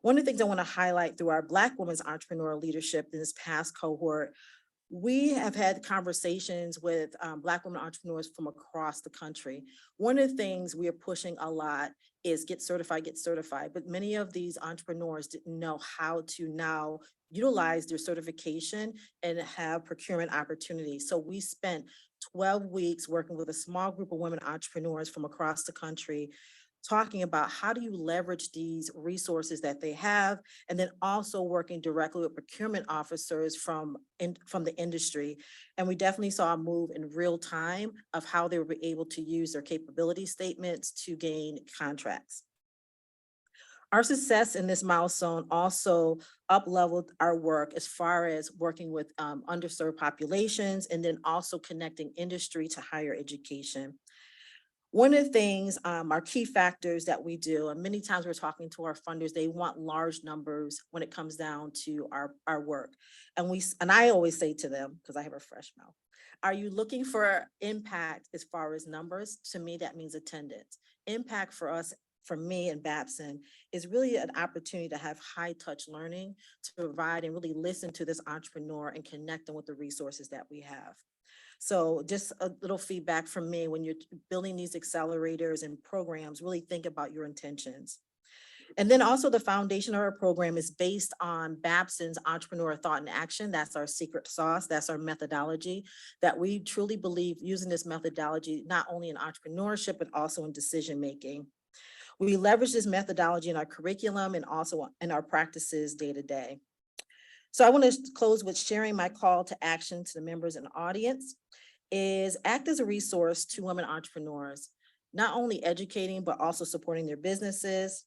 One of the things I want to highlight through our Black Women's Entrepreneurial Leadership in this past cohort, we have had conversations with Black women entrepreneurs from across the country. One of the things we are pushing a lot is get certified, but many of these entrepreneurs didn't know how to now utilize their certification and have procurement opportunities. So we spent 12 weeks working with a small group of women entrepreneurs from across the country, talking about how do you leverage these resources that they have, and then also working directly with procurement officers from the industry. And we definitely saw a move in real time of how they were able to use their capability statements to gain contracts. Our success in this milestone also up-leveled our work as far as working with underserved populations, and then also connecting industry to higher education. One of the things, our key factors that we do, and many times we're talking to our funders, they want large numbers when it comes down to our work. And I always say to them, because I have a fresh mouth, are you looking for impact as far as numbers? To me, that means attendance. Impact for us, for me and Babson, is really an opportunity to have high touch learning, to provide and really listen to this entrepreneur and connect them with the resources that we have. So just a little feedback from me: when you're building these accelerators and programs, really think about your intentions. And then also the foundation of our program is based on Babson's Entrepreneur Thought and Action. That's our secret sauce. That's our methodology that we truly believe using this methodology, not only in entrepreneurship, but also in decision-making. We leverage this methodology in our curriculum and also in our practices day to day. So I want to close with sharing my call to action to the members and audience is act as a resource to women entrepreneurs, not only educating, but also supporting their businesses.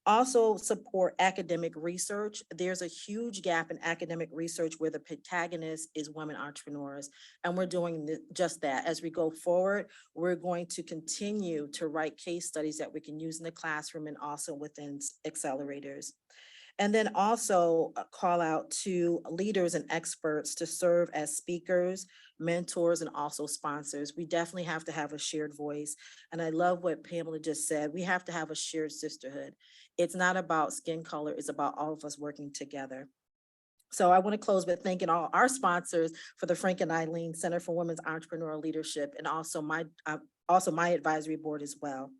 Also support academic research. There's a huge gap in academic research where the protagonist is women entrepreneurs. And we're doing just that. As we go forward, we're going to continue to write case studies that we can use in the classroom and also within accelerators. And then also call out to leaders and experts to serve as speakers, mentors, and also sponsors. We definitely have to have a shared voice. And I love what Pamela just said. We have to have a shared sisterhood. It's not about skin color, it's about all of us working together. So I want to close with thanking all our sponsors for the Frank and Eileen Center for Women's Entrepreneurial Leadership, and also my advisory board as well.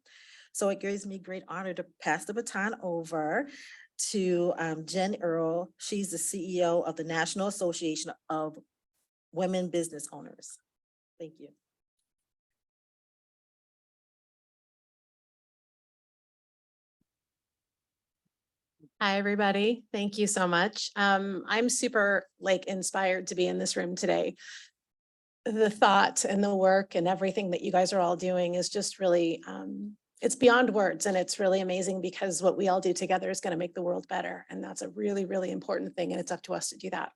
So it gives me great honor to pass the baton over to Jen Earle. She's the CEO of the National Association of Women Business Owners. Thank you. Hi, everybody. Thank you so much. I'm super inspired to be in this room today. The thought and the work and everything that you guys are all doing is just really, it's beyond words, and it's really amazing because what we all do together is going to make the world better. And that's a really, really important thing. And it's up to us to do that.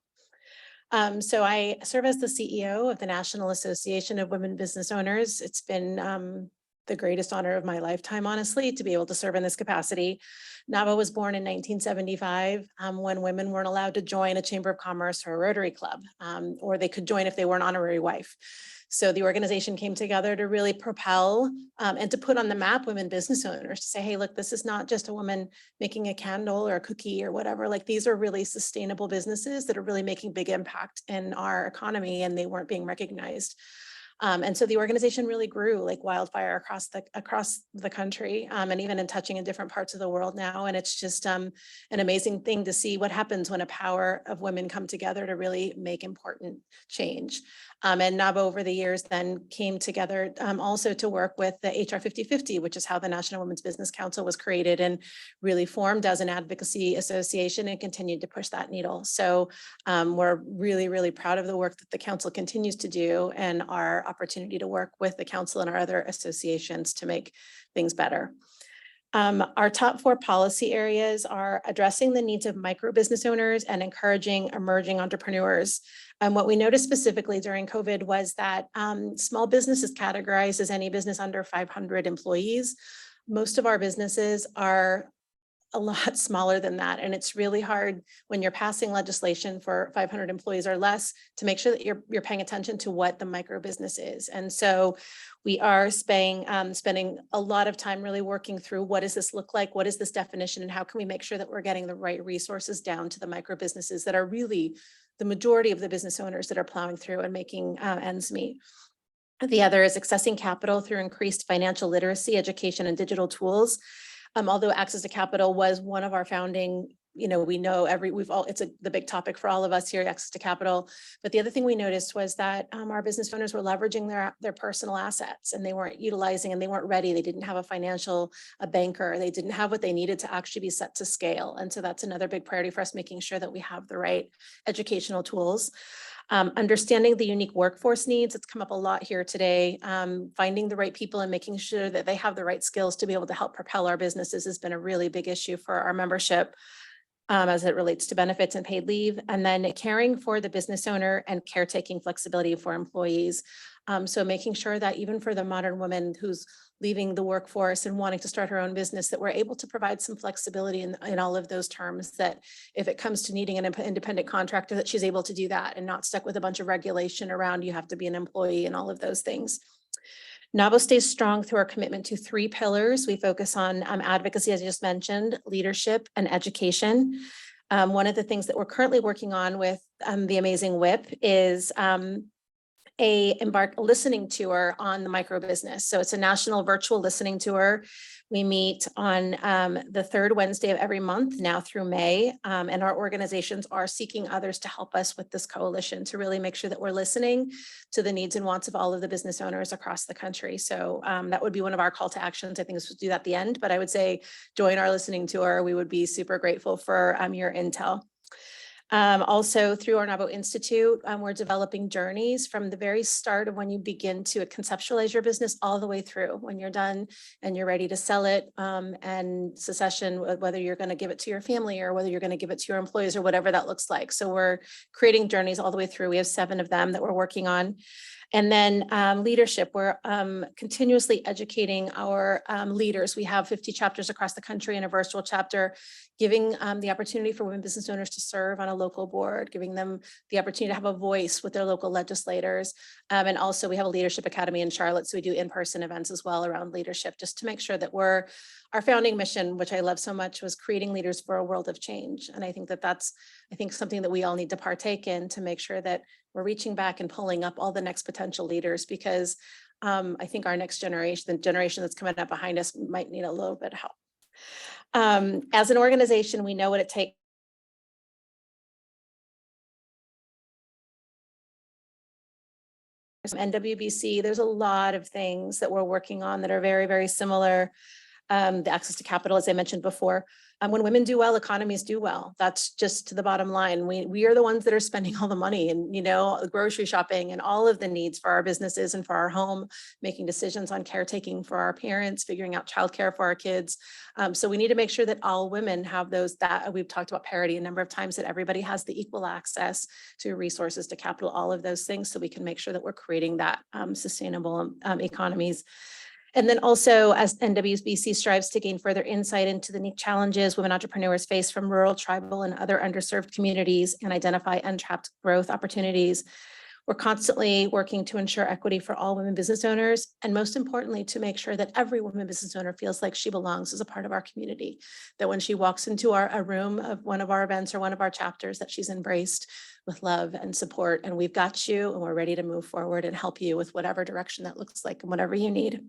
So I serve as the CEO of the National Association of Women Business Owners. It's been the greatest honor of my lifetime, honestly, to be able to serve in this capacity. NAWBO was born in 1975 when women weren't allowed to join a chamber of commerce or a Rotary Club, or they could join if they were an honorary wife. So the organization came together to really propel and to put on the map women business owners, to say, hey, look, this is not just a woman making a candle or a cookie or whatever. Like, these are really sustainable businesses that are really making big impact in our economy, and they weren't being recognized. And so the organization really grew like wildfire across the country, and even in touching in different parts of the world now. And it's just an amazing thing to see what happens when a power of women come together to really make important change. And NAWBO over the years then came together also to work with the HR 50/50, which is how the National Women's Business Council was created and really formed as an advocacy association and continued to push that needle. So we're really, really proud of the work that the council continues to do and our opportunity to work with the council and our other associations to make things better. Our top 4 policy areas are addressing the needs of micro business owners and encouraging emerging entrepreneurs. And what we noticed specifically during COVID was that small business is categorized as any business under 500 employees. Most of our businesses are a lot smaller than that. And it's really hard when you're passing legislation for 500 employees or less to make sure that you're paying attention to what the micro business is. And so we are spending a lot of time really working through what does this look like? What is this definition? And how can we make sure that we're getting the right resources down to the micro businesses that are really the majority of the business owners that are plowing through and making ends meet. The other is accessing capital through increased financial literacy, education, and digital tools. Although access to capital was one of our founding, we know it's the big topic for all of us here, access to capital. But the other thing we noticed was that our business owners were leveraging their personal assets and they weren't utilizing and they weren't ready. They didn't have a banker. They didn't have what they needed to actually be set to scale. And so that's another big priority for us, making sure that we have the right educational tools. Understanding the unique workforce needs, it's come up a lot here today. Finding the right people and making sure that they have the right skills to be able to help propel our businesses has been a really big issue for our membership as it relates to benefits and paid leave. And then caring for the business owner and caretaking flexibility for employees. So making sure that even for the modern woman who's leaving the workforce and wanting to start her own business, that we're able to provide some flexibility in all of those terms, that if it comes to needing an independent contractor, that she's able to do that and not stuck with a bunch of regulation around you have to be an employee and all of those things. NAWBO stays strong through our commitment to 3 pillars. We focus on advocacy, as I just mentioned, leadership, and education. One of the things that we're currently working on with the amazing WHIP is a listening tour on the micro business. So it's a national virtual listening tour. We meet on the 3rd Wednesday of every month now through May. And our organizations are seeking others to help us with this coalition to really make sure that we're listening to the needs and wants of all of the business owners across the country. So that would be one of our call to actions. I think this would do that at the end, but I would say join our listening tour. We would be super grateful for your intel. Also through our NWBO Institute, we're developing journeys from the very start of when you begin to conceptualize your business all the way through when you're done and you're ready to sell it, and succession, whether you're going to give it to your family or whether you're going to give it to your employees or whatever that looks like. So we're creating journeys all the way through. We have 7 of them that we're working on. And then leadership, we're continuously educating our leaders. We have 50 chapters across the country and a virtual chapter, giving the opportunity for women business owners to serve on a local board, giving them the opportunity to have a voice with their local legislators. And also we have a leadership academy in Charlotte. So we do in-person events as well around leadership, just to make sure that our founding mission, which I love so much, was creating leaders for a world of change. And I think that's something that we all need to partake in to make sure that we're reaching back and pulling up all the next potential leaders, because I think our next generation, the generation that's coming up behind us, might need a little bit of help. As an organization, we know what it takes. NWBC, there's a lot of things that we're working on that are very, very similar. The access to capital, as I mentioned before. When women do well, economies do well. That's just the bottom line. We are the ones that are spending all the money and, grocery shopping and all of the needs for our businesses and for our home, making decisions on caretaking for our parents, figuring out childcare for our kids. So we need to make sure that all women have that we've talked about parity a number of times, that everybody has the equal access to resources, to capital, all of those things, so we can make sure that we're creating that sustainable economies. And then also, as NWBC strives to gain further insight into the unique challenges women entrepreneurs face from rural, tribal, and other underserved communities and identify untapped growth opportunities, we're constantly working to ensure equity for all women business owners, and most importantly, to make sure that every woman business owner feels like she belongs as a part of our community, that when she walks into a room of one of our events or one of our chapters, that she's embraced with love and support, and we've got you, and we're ready to move forward and help you with whatever direction that looks like and whatever you need.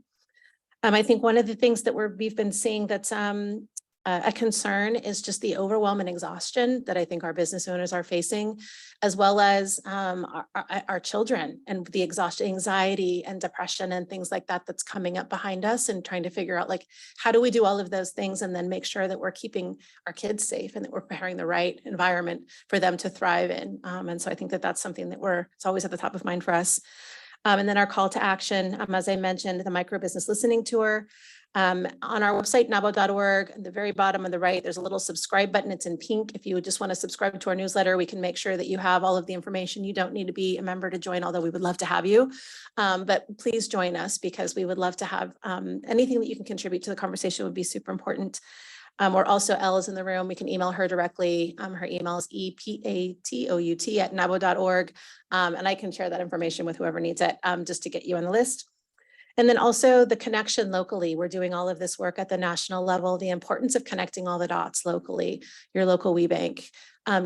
I think one of the things that we've been seeing that's a concern is just the overwhelm and exhaustion that I think our business owners are facing, as well as our children, and the exhaustion, anxiety and depression and things like that that's coming up behind us, and trying to figure out how do we do all of those things and then make sure that we're keeping our kids safe and that we're preparing the right environment for them to thrive in. And so I think that that's something that it's always at the top of mind for us. And then our call to action, as I mentioned, the micro business listening tour. On our website, NWBO.org, at the very bottom on the right, there's a little subscribe button. It's in pink. If you would just want to subscribe to our newsletter, we can make sure that you have all of the information. You don't need to be a member to join, although we would love to have you. But please join us because we would love to have anything that you can contribute to the conversation would be super important. Or also Elle is in the room. We can email her directly. Her email is epatout@nabo.org. And I can share that information with whoever needs it, just to get you on the list. And then also the connection locally. We're doing all of this work at the national level, the importance of connecting all the dots locally, your local WBENC,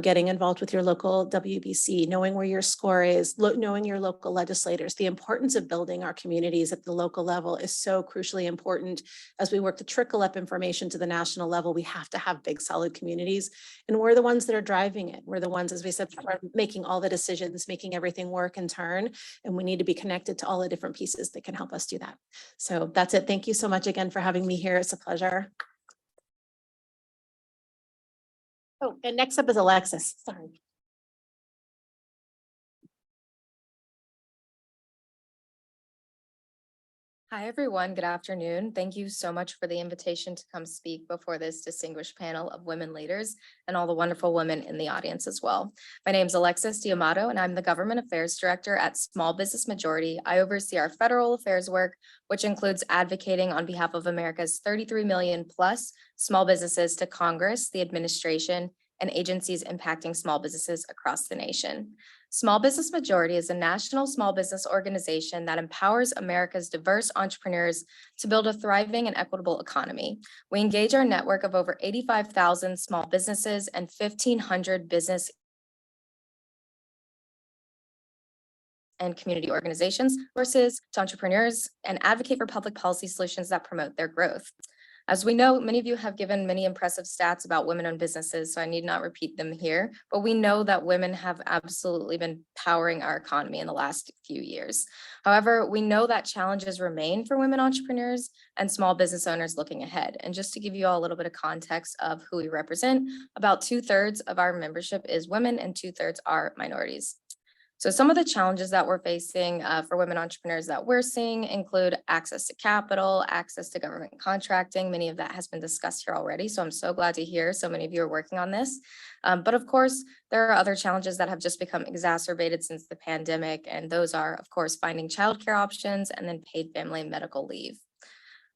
getting involved with your local WBC, knowing where your score is, knowing your local legislators. The importance of building our communities at the local level is so crucially important. As we work to trickle up information to the national level, we have to have big, solid communities. And we're the ones that are driving it. We're the ones, as we said, are making all the decisions, making everything work and turn. And we need to be connected to all the different pieces that can help us do that. So that's it. Thank you so much again for having me here. It's a pleasure. Oh, and next up is Alexis. Sorry. Hi, everyone. Good afternoon. Thank you so much for the invitation to come speak before this distinguished panel of women leaders and all the wonderful women in the audience as well. My name is Alexis D'Amato, and I'm the Government Affairs Director at Small Business Majority. I oversee our federal affairs work, which includes advocating on behalf of America's 33 million plus small businesses to Congress, the administration, and agencies impacting small businesses across the nation. Small Business Majority is a national small business organization that empowers America's diverse entrepreneurs to build a thriving and equitable economy. We engage our network of over 85,000 small businesses and 1,500 business and community organizations, resources to entrepreneurs, and advocate for public policy solutions that promote their growth. As we know, many of you have given many impressive stats about women-owned businesses, so I need not repeat them here, but we know that women have absolutely been powering our economy in the last few years. However, we know that challenges remain for women entrepreneurs and small business owners looking ahead. And just to give you all a little bit of context of who we represent, about 2/3 of our membership is women and 2/3 are minorities. So some of the challenges that we're facing for women entrepreneurs that we're seeing include access to capital, access to government contracting. Many of that has been discussed here already. So I'm so glad to hear so many of you are working on this. But of course, there are other challenges that have just become exacerbated since the pandemic. And those are, of course, finding childcare options and then paid family and medical leave.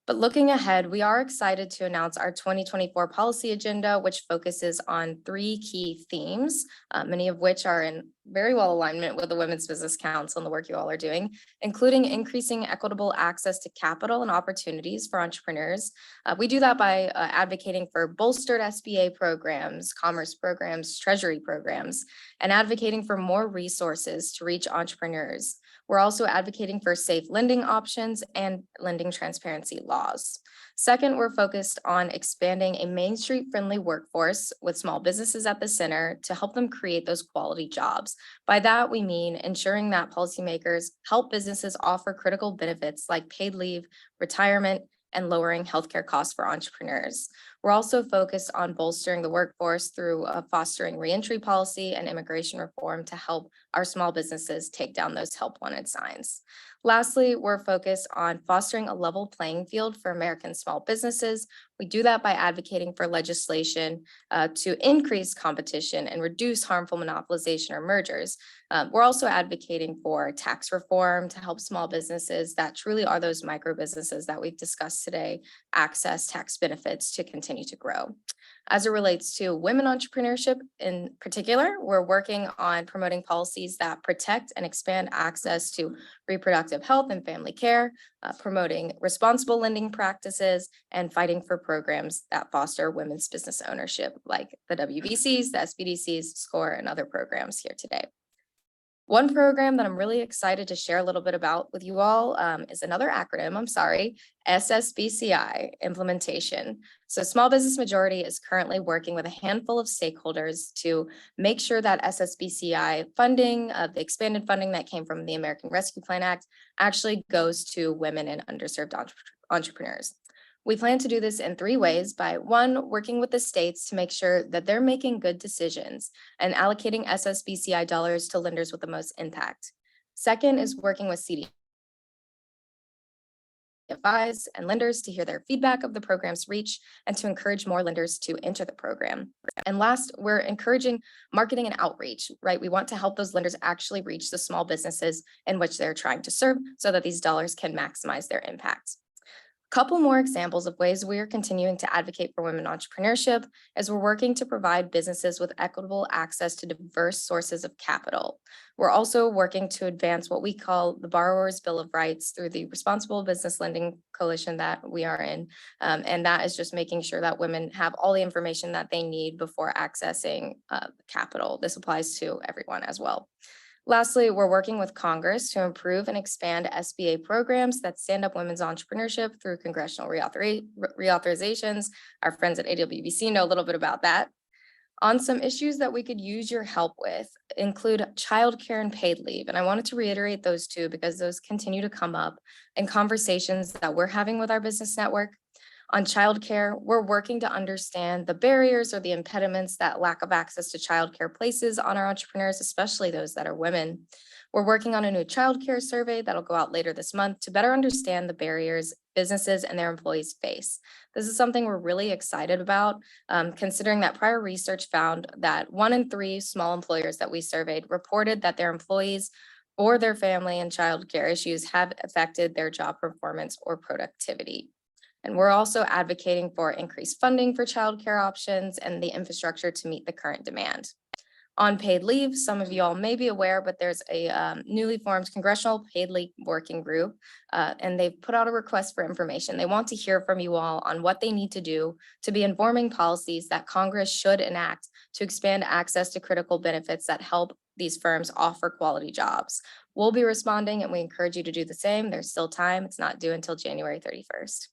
But looking ahead, we are excited to announce our 2024 policy agenda, which focuses on 3 key themes, many of which are in very well alignment with the Women's Business Council and the work you all are doing, including increasing equitable access to capital and opportunities for entrepreneurs. We do that by advocating for bolstered SBA programs, commerce programs, treasury programs, and advocating for more resources to reach entrepreneurs. We're also advocating for safe lending options and lending transparency laws. Second, we're focused on expanding a Main Street friendly workforce with small businesses at the center to help them create those quality jobs. By that, we mean ensuring that policymakers help businesses offer critical benefits like paid leave, retirement, and lowering healthcare costs for entrepreneurs. We're also focused on bolstering the workforce through fostering reentry policy and immigration reform to help our small businesses take down those help wanted signs. Lastly, we're focused on fostering a level playing field for American small businesses. We do that by advocating for legislation to increase competition and reduce harmful monopolization or mergers. We're also advocating for tax reform to help small businesses that truly are those micro businesses that we've discussed today access tax benefits to continue to grow. As it relates to women entrepreneurship in particular, we're working on promoting policies that protect and expand access to reproductive health and family care, promoting responsible lending practices, and fighting for programs that foster women's business ownership, like the WBCs, the SBDCs, SCORE, and other programs here today. One program that I'm really excited to share a little bit about with you all is another acronym, SSBCI implementation. So Small Business Majority is currently working with a handful of stakeholders to make sure that SSBCI funding, the expanded funding that came from the American Rescue Plan Act, actually goes to women and underserved entrepreneurs. We plan to do this in 3 ways. By 1, working with the states to make sure that they're making good decisions and allocating SSBCI dollars to lenders with the most impact. Second is working with CDC CFIs and lenders to hear their feedback of the program's reach and to encourage more lenders to enter the program. And last, we're encouraging marketing and outreach, right? We want to help those lenders actually reach the small businesses in which they're trying to serve so that these dollars can maximize their impact. Couple more examples of ways we are continuing to advocate for women entrepreneurship as we're working to provide businesses with equitable access to diverse sources of capital. We're also working to advance what we call the Borrower's Bill of Rights through the Responsible Business Lending Coalition that we are in. And that is just making sure that women have all the information that they need before accessing capital. This applies to everyone as well. Lastly, we're working with Congress to improve and expand SBA programs that stand up women's entrepreneurship through congressional reauthorizations. Our friends at AWBC know a little bit about that. On some issues that we could use your help with include childcare and paid leave. And I wanted to reiterate those two because those continue to come up in conversations that we're having with our business network. On childcare, we're working to understand the barriers or the impediments that lack of access to childcare places on our entrepreneurs, especially those that are women. We're working on a new childcare survey that'll go out later this month to better understand the barriers businesses and their employees face. This is something we're really excited about, considering that prior research found that 1 in 3 small employers that we surveyed reported that their employees or their family and childcare issues have affected their job performance or productivity. And we're also advocating for increased funding for childcare options and the infrastructure to meet the current demand. On paid leave, some of you all may be aware, but there's a newly formed Congressional Paid Leave Working Group, and they've put out a request for information. They want to hear from you all on what they need to do to be informing policies that Congress should enact to expand access to critical benefits that help these firms offer quality jobs. We'll be responding and we encourage you to do the same. There's still time. It's not due until January 31st.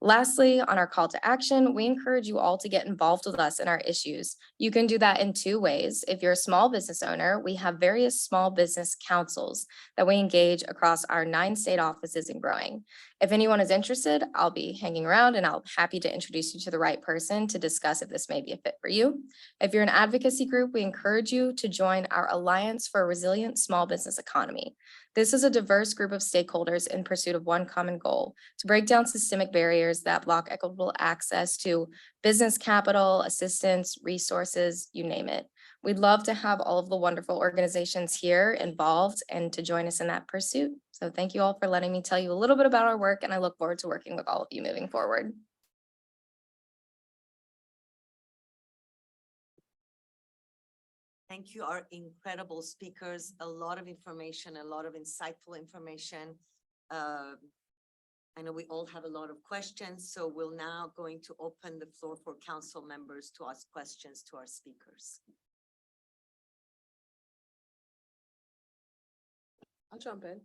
Lastly, on our call to action, we encourage you all to get involved with us in our issues. You can do that in 2 ways. If you're a small business owner, we have various small business councils that we engage across our 9 state offices and growing. If anyone is interested, I'll be hanging around and I'll be happy to introduce you to the right person to discuss if this may be a fit for you. If you're an advocacy group, we encourage you to join our Alliance for a Resilient Small Business Economy. This is a diverse group of stakeholders in pursuit of one common goal: to break down systemic barriers that block equitable access to business capital, assistance, resources, you name it. We'd love to have all of the wonderful organizations here involved and to join us in that pursuit. So thank you all for letting me tell you a little bit about our work, and I look forward to working with all of you moving forward. Thank you, our incredible speakers. A lot of information, a lot of insightful information. I know we all have a lot of questions, so we're now going to open the floor for council members to ask questions to our speakers. I'll jump in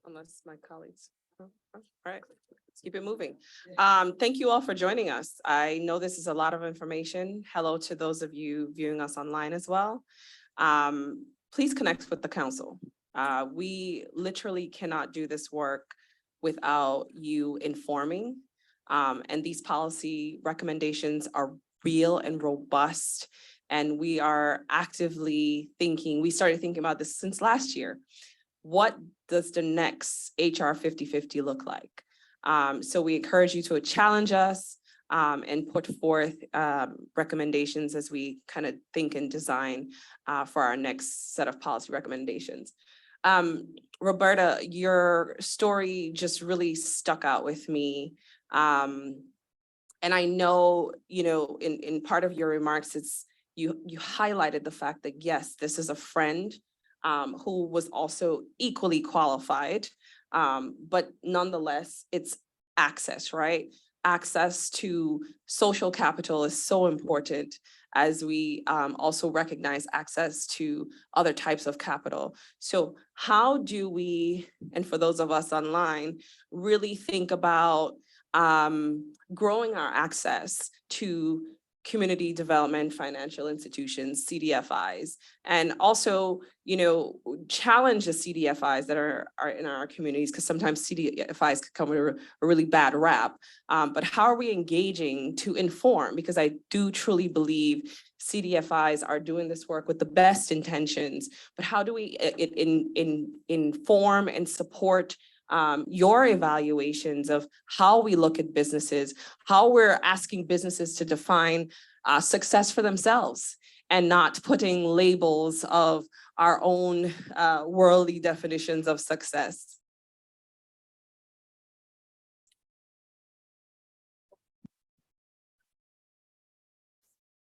unless my colleagues. All right, let's keep it moving. Thank you all for joining us. I know this is a lot of information. Hello to those of you viewing us online as well. Please connect with the council. We literally cannot do this work without you informing. And these policy recommendations are real and robust. And we are actively thinking, we started thinking about this since last year. What does the next HR 50/50 look like? So we encourage you to challenge us and put forth recommendations as we kind of think and design for our next set of policy recommendations. Roberta, your story just really stuck out with me. And I know, you know, in part of your remarks, it's you highlighted the fact that, yes, this is a friend who was also equally qualified, but nonetheless, it's access, right? Access to social capital is so important as we also recognize access to other types of capital. So how do we, and for those of us online, really think about growing our access to community development, financial institutions, CDFIs, and also, you know, challenge the CDFIs that are in our communities, because sometimes CDFIs could come with a really bad rap. But how are we engaging to inform? Because I do truly believe CDFIs are doing this work with the best intentions, but how do we inform and support your evaluations of how we look at businesses, how we're asking businesses to define success for themselves and not putting labels of our own worldly definitions of success.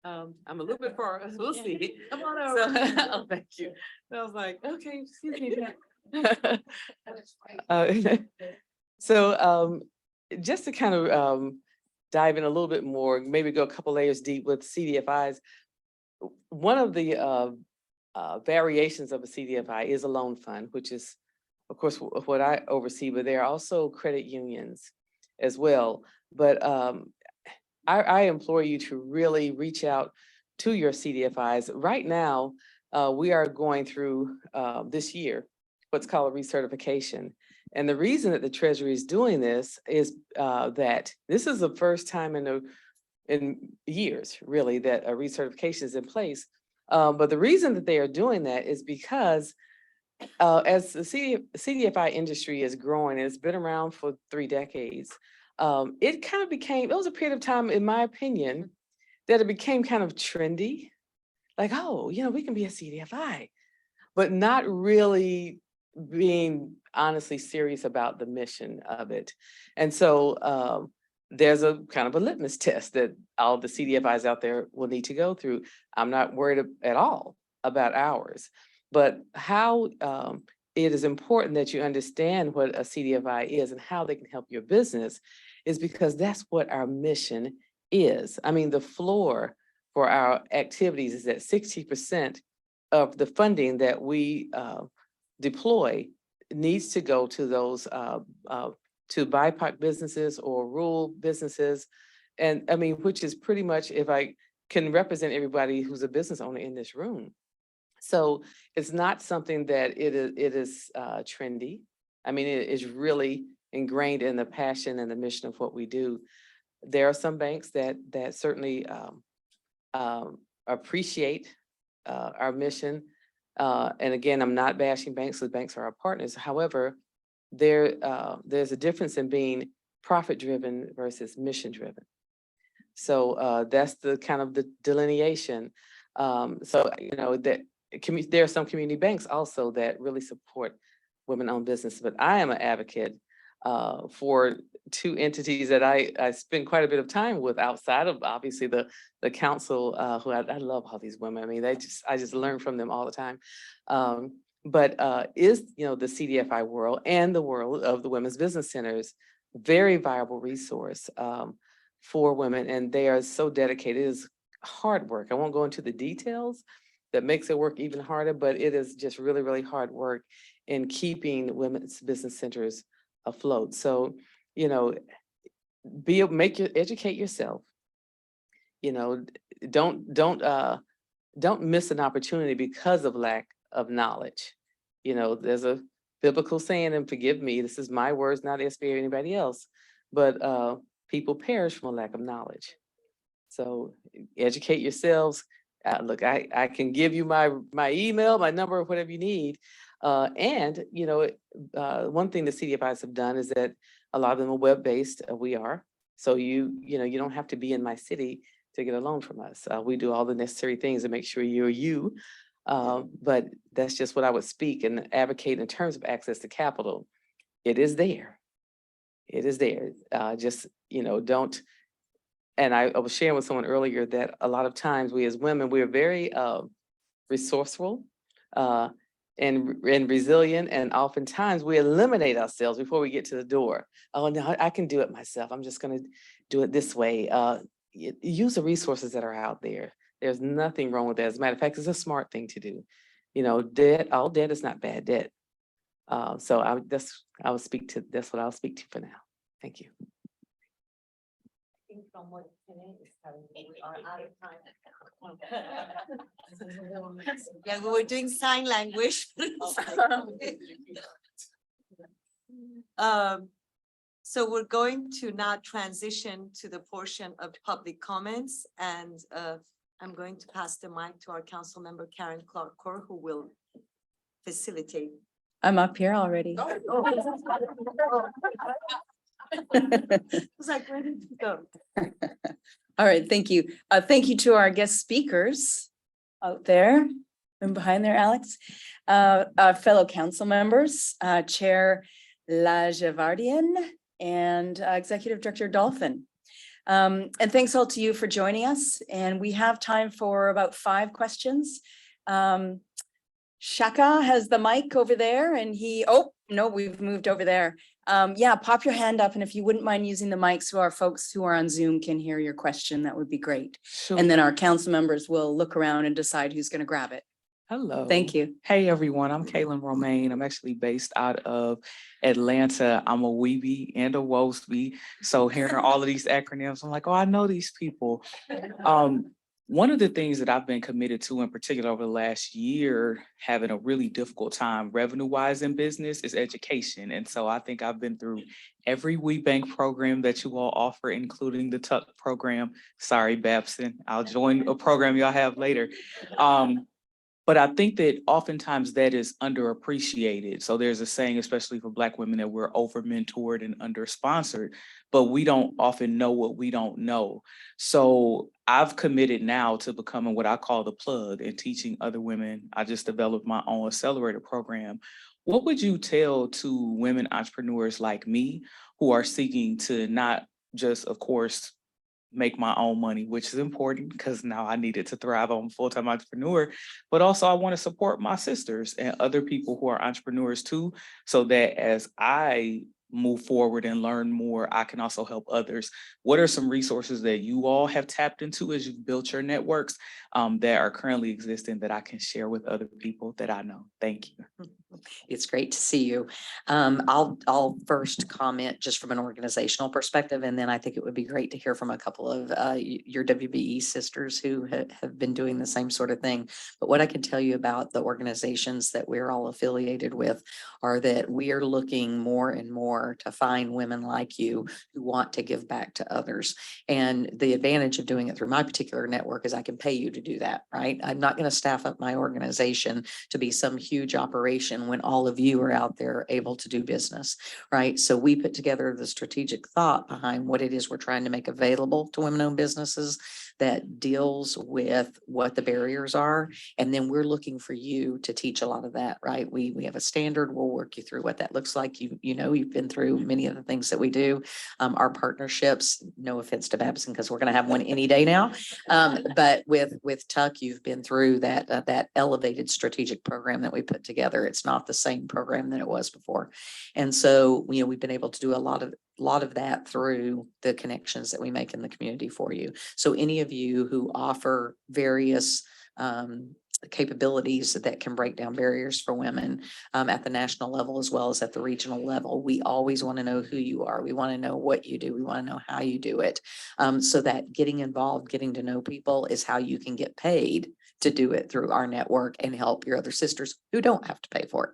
I'm a little bit far, we'll see. Come on over. Oh, thank you. I was like, okay, excuse me. Just to kind of dive in a little bit more, maybe go a couple layers deep with CDFIs. One of the variations of a CDFI is a loan fund, which is, of course, what I oversee, but there are also credit unions as well. But I implore you to really reach out to your CDFIs. Right now, we are going through this year what's called a recertification. And the reason that the Treasury is doing this is that this is the first time in years, really, that a recertification is in place. But the reason that they are doing that is because as the CDFI industry is growing, it's been around for 3 decades. It kind of became, it was a period of time, in my opinion, that it became kind of trendy. Like, oh, you know, we can be a CDFI, but not really being honestly serious about the mission of it. And so there's a kind of a litmus test that all the CDFIs out there will need to go through. I'm not worried at all about ours, but how it is important that you understand what a CDFI is and how they can help your business is because that's what our mission is. I mean, the floor for our activities is that 60% of the funding that we deploy needs to go to those to BIPOC businesses or rural businesses. And I mean, which is pretty much, if I can represent everybody who's a business owner in this room. So it's not something that it is trendy. I mean, it is really ingrained in the passion and the mission of what we do. There are some banks that certainly appreciate our mission. And again, I'm not bashing banks, because banks are our partners. However, there's a difference in being profit-driven versus mission-driven. So that's the kind of the delineation. So, you know, that there are some community banks also that really support women-owned business, but I am an advocate for 2 entities that I spend quite a bit of time with outside of obviously the council, who I love all these women. I mean, I just learn from them all the time. But is, you know, the CDFI world and the world of the Women's Business Centers, very viable resource for women, and they are so dedicated. It is hard work. I won't go into the details that makes it work even harder, but it is just really, really hard work in keeping Women's Business Centers afloat. So, you know, educate yourself. You know, don't miss an opportunity because of lack of knowledge. You know, there's a biblical saying, and forgive me, this is my words, not SBA or anybody else, but people perish from a lack of knowledge. So educate yourselves. Look, I can give you my email, my number, whatever you need. And, you know, one thing the CDFIs have done is that a lot of them are web-based. We are. So you know, you don't have to be in my city to get a loan from us. We do all the necessary things to make sure you're you. But that's just what I would speak and advocate in terms of access to capital. It is there. It is there. Just, you know, don't. And I was sharing with someone earlier that a lot of times we as women, we are very resourceful and resilient, and oftentimes we eliminate ourselves before we get to the door. Oh, no, I can do it myself. I'm just going to do it this way. Use the resources that are out there. There's nothing wrong with that. As a matter of fact, it's a smart thing to do. You know, all debt is not bad debt. So that's what I'll speak to for now. Thank you. From what Tene is telling me, we are out of time. Yeah, we were doing sign language. So we're going to now transition to the portion of public comments, and I'm going to pass the mic to our council member, Karen Clark-Core, who will facilitate I'm up here already. All right, thank you. Thank you to our guest speakers out there and behind there, Alex. Our fellow council members, Chair Ladjevardian and Executive Director Dolphin. And thanks all to you for joining us. And we have time for about 5 questions. Shaka has the mic over there and oh, no, we've moved over there. Yeah, pop your hand up. And if you wouldn't mind using the mic so our folks who are on Zoom can hear your question, that would be great. Sure. And then our council members will look around and decide who's going to grab it. Hello. Thank you. Hey, everyone. I'm Kaylin Romaine. I'm actually based out of Atlanta. I'm a WBE and a WOWSB. So hearing all of these acronyms, I'm like, oh, I know these people. One of the things that I've been committed to in particular over the last year, having a really difficult time revenue-wise in business, is education. And so I think I've been through every WBENC program that you all offer, including the TUC program. Sorry, Babson, I'll join a program y'all have later. But I think that oftentimes that is underappreciated. So there's a saying, especially for Black women, that we're over-mentored and under-sponsored, but we don't often know what we don't know. So I've committed now to becoming what I call the plug and teaching other women. I just developed my own accelerator program. What would you tell to women entrepreneurs like me who are seeking to not just, of course, make my own money, which is important because now I need it to thrive. I'm a full-time entrepreneur, but also I want to support my sisters and other people who are entrepreneurs too, so that as I move forward and learn more, I can also help others. What are some resources that you all have tapped into as you've built your networks that are currently existing that I can share with other people that I know? Thank you. It's great to see you. I'll first comment just from an organizational perspective, and then I think it would be great to hear from a couple of your WBE sisters who have been doing the same sort of thing. But what I can tell you about the organizations that we're all affiliated with are that we are looking more and more to find women like you who want to give back to others. And the advantage of doing it through my particular network is I can pay you to do that, right? I'm not going to staff up my organization to be some huge operation when all of you are out there able to do business, right? So we put together the strategic thought behind what it is we're trying to make available to women-owned businesses that deals with what the barriers are. And then we're looking for you to teach a lot of that, right? We have a standard. We'll work you through what that looks like. You know, you've been through many of the things that we do. Our partnerships, no offense to Babson, because we're going to have one any day now. But with TUC, you've been through that elevated strategic program that we put together. It's not the same program that it was before. And so, you know, we've been able to do a lot of that through the connections that we make in the community for you. So any of you who offer various capabilities that can break down barriers for women at the national level as well as at the regional level, we always want to know who you are. We want to know what you do. We want to know how you do it, so that getting involved, getting to know people is how you can get paid to do it through our network and help your other sisters who don't have to pay for it.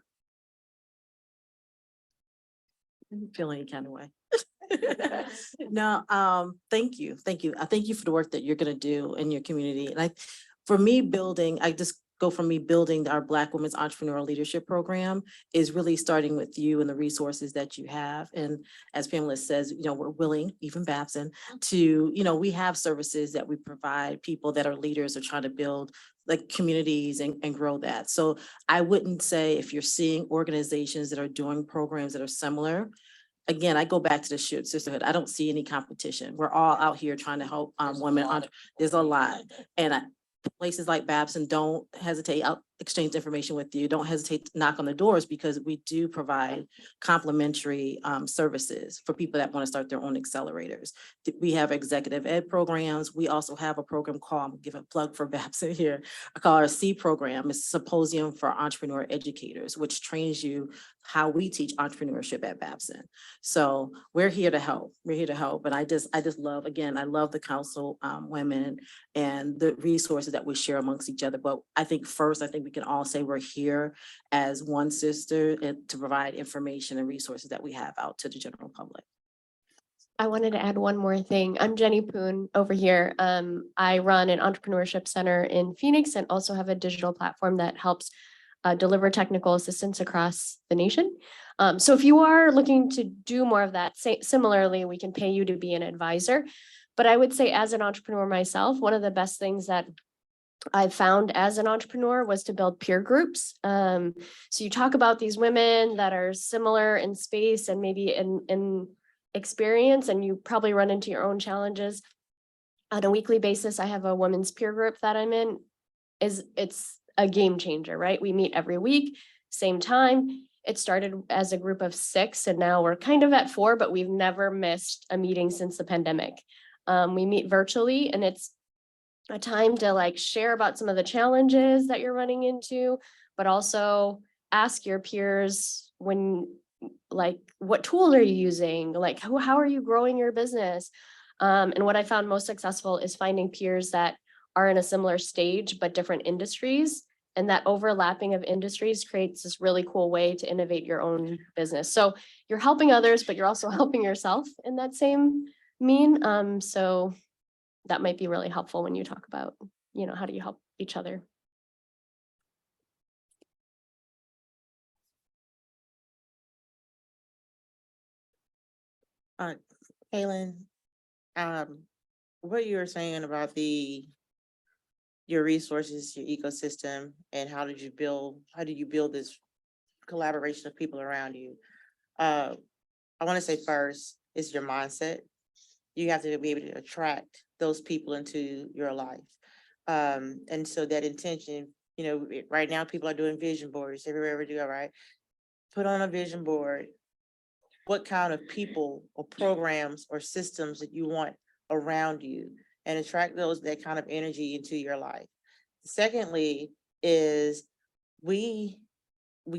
I didn't feel any kind of way. No, thank you. Thank you. I thank you for the work that you're going to do in your community. And for me, I just go from me building our Black Women's Entrepreneurial Leadership Program is really starting with you and the resources that you have. And as Pamela says, you know, we're willing, even Babson, to, you know, we have services that we provide people that are leaders or trying to build like communities and grow that. So I wouldn't say if you're seeing organizations that are doing programs that are similar, again, I go back to the shared sisterhood. I don't see any competition. We're all out here trying to help women. There's a lot. And places like Babson, don't hesitate. I'll exchange information with you. Don't hesitate to knock on the doors because we do provide complimentary services for people that want to start their own accelerators. We have executive ed programs. We also have a program called, I'm gonna give a plug for Babson here, I call our C program. It's a symposium for entrepreneur educators, which trains you how we teach entrepreneurship at Babson. So we're here to help. We're here to help. And I just love, again, I love the council women and the resources that we share amongst each other. But I think we can all say we're here as one sister and to provide information and resources that we have out to the general public. I wanted to add one more thing. I'm Jenny Poon over here. I run an entrepreneurship center in Phoenix and also have a digital platform that helps deliver technical assistance across the nation. So if you are looking to do more of that, similarly, we can pay you to be an advisor. But I would say as an entrepreneur myself, one of the best things that I've found as an entrepreneur was to build peer groups. So you talk about these women that are similar in space and maybe in experience, and you probably run into your own challenges. On a weekly basis, I have a women's peer group that I'm in. It's a game changer, right? We meet every week, same time. It started as a group of 6 and now we're kind of at 4, but we've never missed a meeting since the pandemic. We meet virtually, and it's a time to like share about some of the challenges that you're running into, but also ask your peers like, what tool are you using? Like, how are you growing your business? And what I found most successful is finding peers that are in a similar stage, but different industries. And that overlapping of industries creates this really cool way to innovate your own business. So you're helping others, but you're also helping yourself in that same mean. So that might be really helpful when you talk about, how do you help each other? Halen, what you were saying about your resources, your ecosystem, and how did you build this collaboration of people around you? I want to say first is your mindset. You have to be able to attract those people into your life. And so that intention, right now people are doing vision boards everywhere we do, all right? Put on a vision board what kind of people or programs or systems that you want around you, and attract that kind of energy into your life. Secondly is we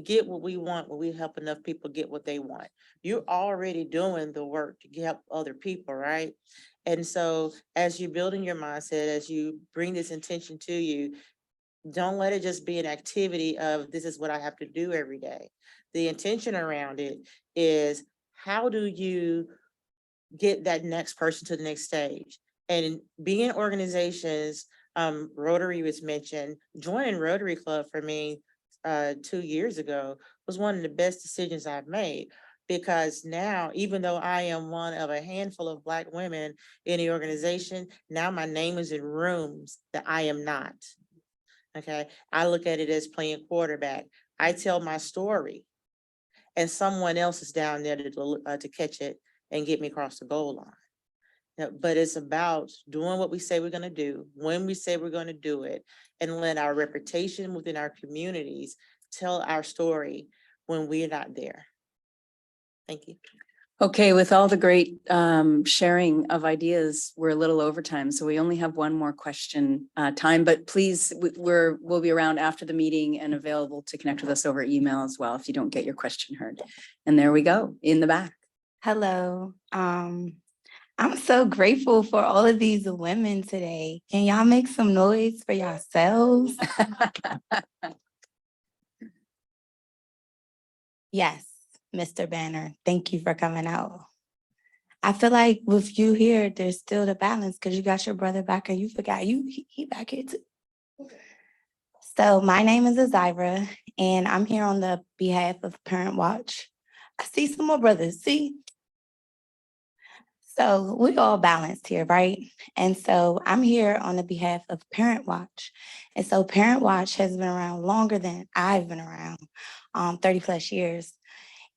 get what we want when we help enough people get what they want. You're already doing the work to help other people, right? And so as you're building your mindset, as you bring this intention to you, don't let it just be an activity of this is what I have to do every day. The intention around it is, how do you get that next person to the next stage? And being in organizations, Rotary was mentioned. Joining Rotary Club for me 2 years ago was one of the best decisions I've made, because now, even though I am one of a handful of Black women in the organization, now my name is in rooms that I am not. Okay, I look at it as playing quarterback. I tell my story, and someone else is down there to catch it and get me across the goal line. But it's about doing what we say we're going to do, when we say we're going to do it, and let our reputation within our communities tell our story when we're not there. Thank you. Okay, with all the great sharing of ideas, we're a little over time, so we only have one more question time, but please, we'll be around after the meeting and available to connect with us over email as well if you don't get your question heard. And there we go, in the back. Hello. I'm so grateful for all of these women today. Can y'all make some noise for yourselves? Yes, Mr. Banner, thank you for coming out. I feel like with you here, there's still the balance because you got your brother back and you forgot he back here too. So my name is Izzy, and I'm here on the behalf of Parent Watch. I see some more brothers, see? So we all balanced here, right? And so I'm here on the behalf of Parent Watch. And so Parent Watch has been around longer than I've been around, 30 plus years.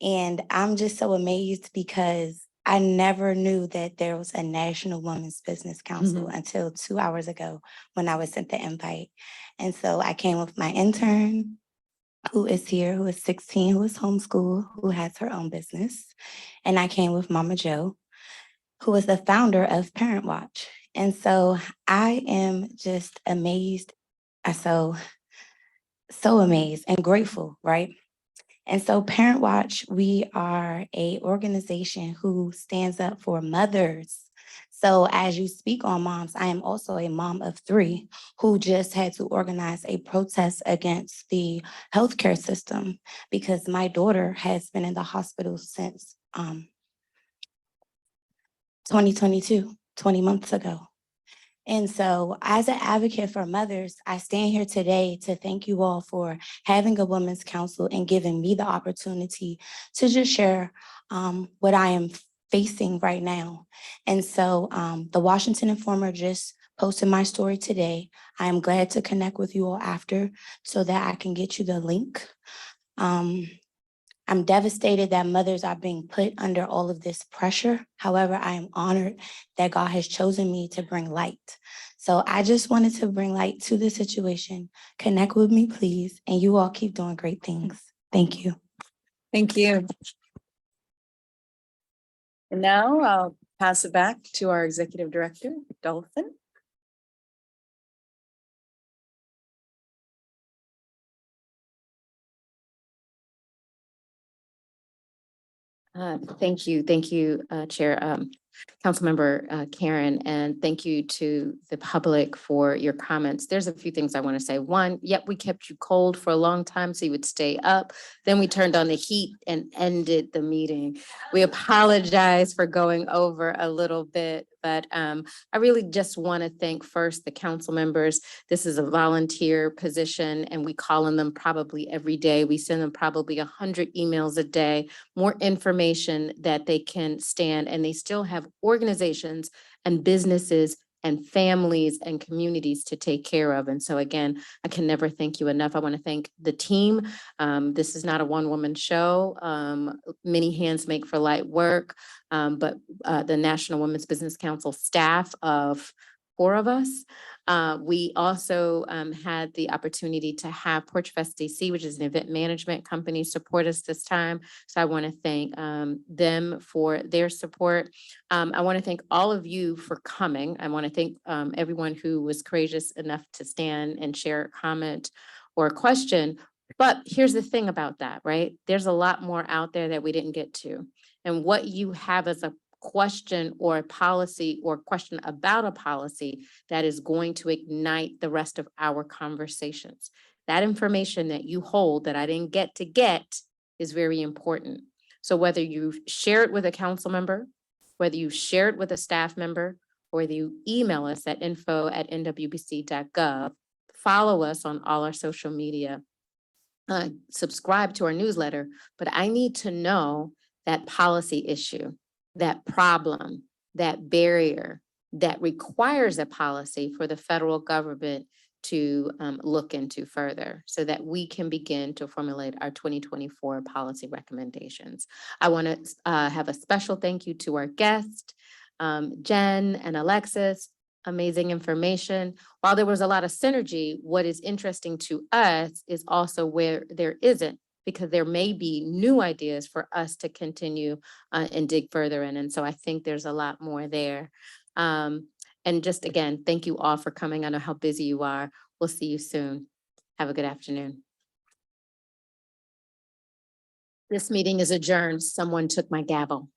And I'm just so amazed because I never knew that there was a National Women's Business Council until 2 hours ago when I was sent the invite. And so I came with my intern, who is here, who is 16, who is homeschooled, who has her own business. And I came with Mama Jo, who is the founder of Parent Watch. And so I am just amazed, so amazed and grateful, right? And so Parent Watch, we are an organization who stands up for mothers. So as you speak on moms, I am also a mom of 3 who just had to organize a protest against the healthcare system because my daughter has been in the hospital since 2022, 20 months ago. And so as an advocate for mothers, I stand here today to thank you all for having a women's council and giving me the opportunity to just share what I am facing right now. And so the Washington Informer just posted my story today. I am glad to connect with you all after so that I can get you the link. I'm devastated that mothers are being put under all of this pressure. However, I am honored that God has chosen me to bring light. So I just wanted to bring light to the situation. Connect with me, please, and you all keep doing great things. Thank you. Thank you. And now I'll pass it back to our executive director, Dolphin. Thank you, Chair, Councilmember Karen, and thank you to the public for your comments. There's a few things I want to say. One, yep, we kept you cold for a long time so you would stay up. Then we turned on the heat and ended the meeting. We apologize for going over a little bit, but I really just want to thank first the council members. This is a volunteer position and we call on them probably every day. We send them probably 100 emails a day, more information that they can stand, and they still have organizations and businesses and families and communities to take care of. And so again, I can never thank you enough. I want to thank the team. This is not a one-woman show. Many hands make for light work, but the National Women's Business Council staff of 4 of us. We also had the opportunity to have Porch Fest DC, which is an event management company, support us this time. So I want to thank them for their support. I want to thank all of you for coming. I want to thank everyone who was courageous enough to stand and share a comment or a question. But here's the thing about that, right? There's a lot more out there that we didn't get to. And what you have as a question or a policy or question about a policy that is going to ignite the rest of our conversations. That information that you hold that I didn't get is very important. So whether you share it with a council member, whether you share it with a staff member, or whether you email us at info@nwbc.gov, follow us on all our social media, subscribe to our newsletter, but I need to know that policy issue, that problem, that barrier that requires a policy for the federal government to look into further so that we can begin to formulate our 2024 policy recommendations. I want to have a special thank you to our guests, Jen and Alexis. Amazing information. While there was a lot of synergy, what is interesting to us is also where there isn't, because there may be new ideas for us to continue and dig further in. And so I think there's a lot more there. And just again, thank you all for coming. I know how busy you are. We'll see you soon. Have a good afternoon. This meeting is adjourned. Someone took my gavel.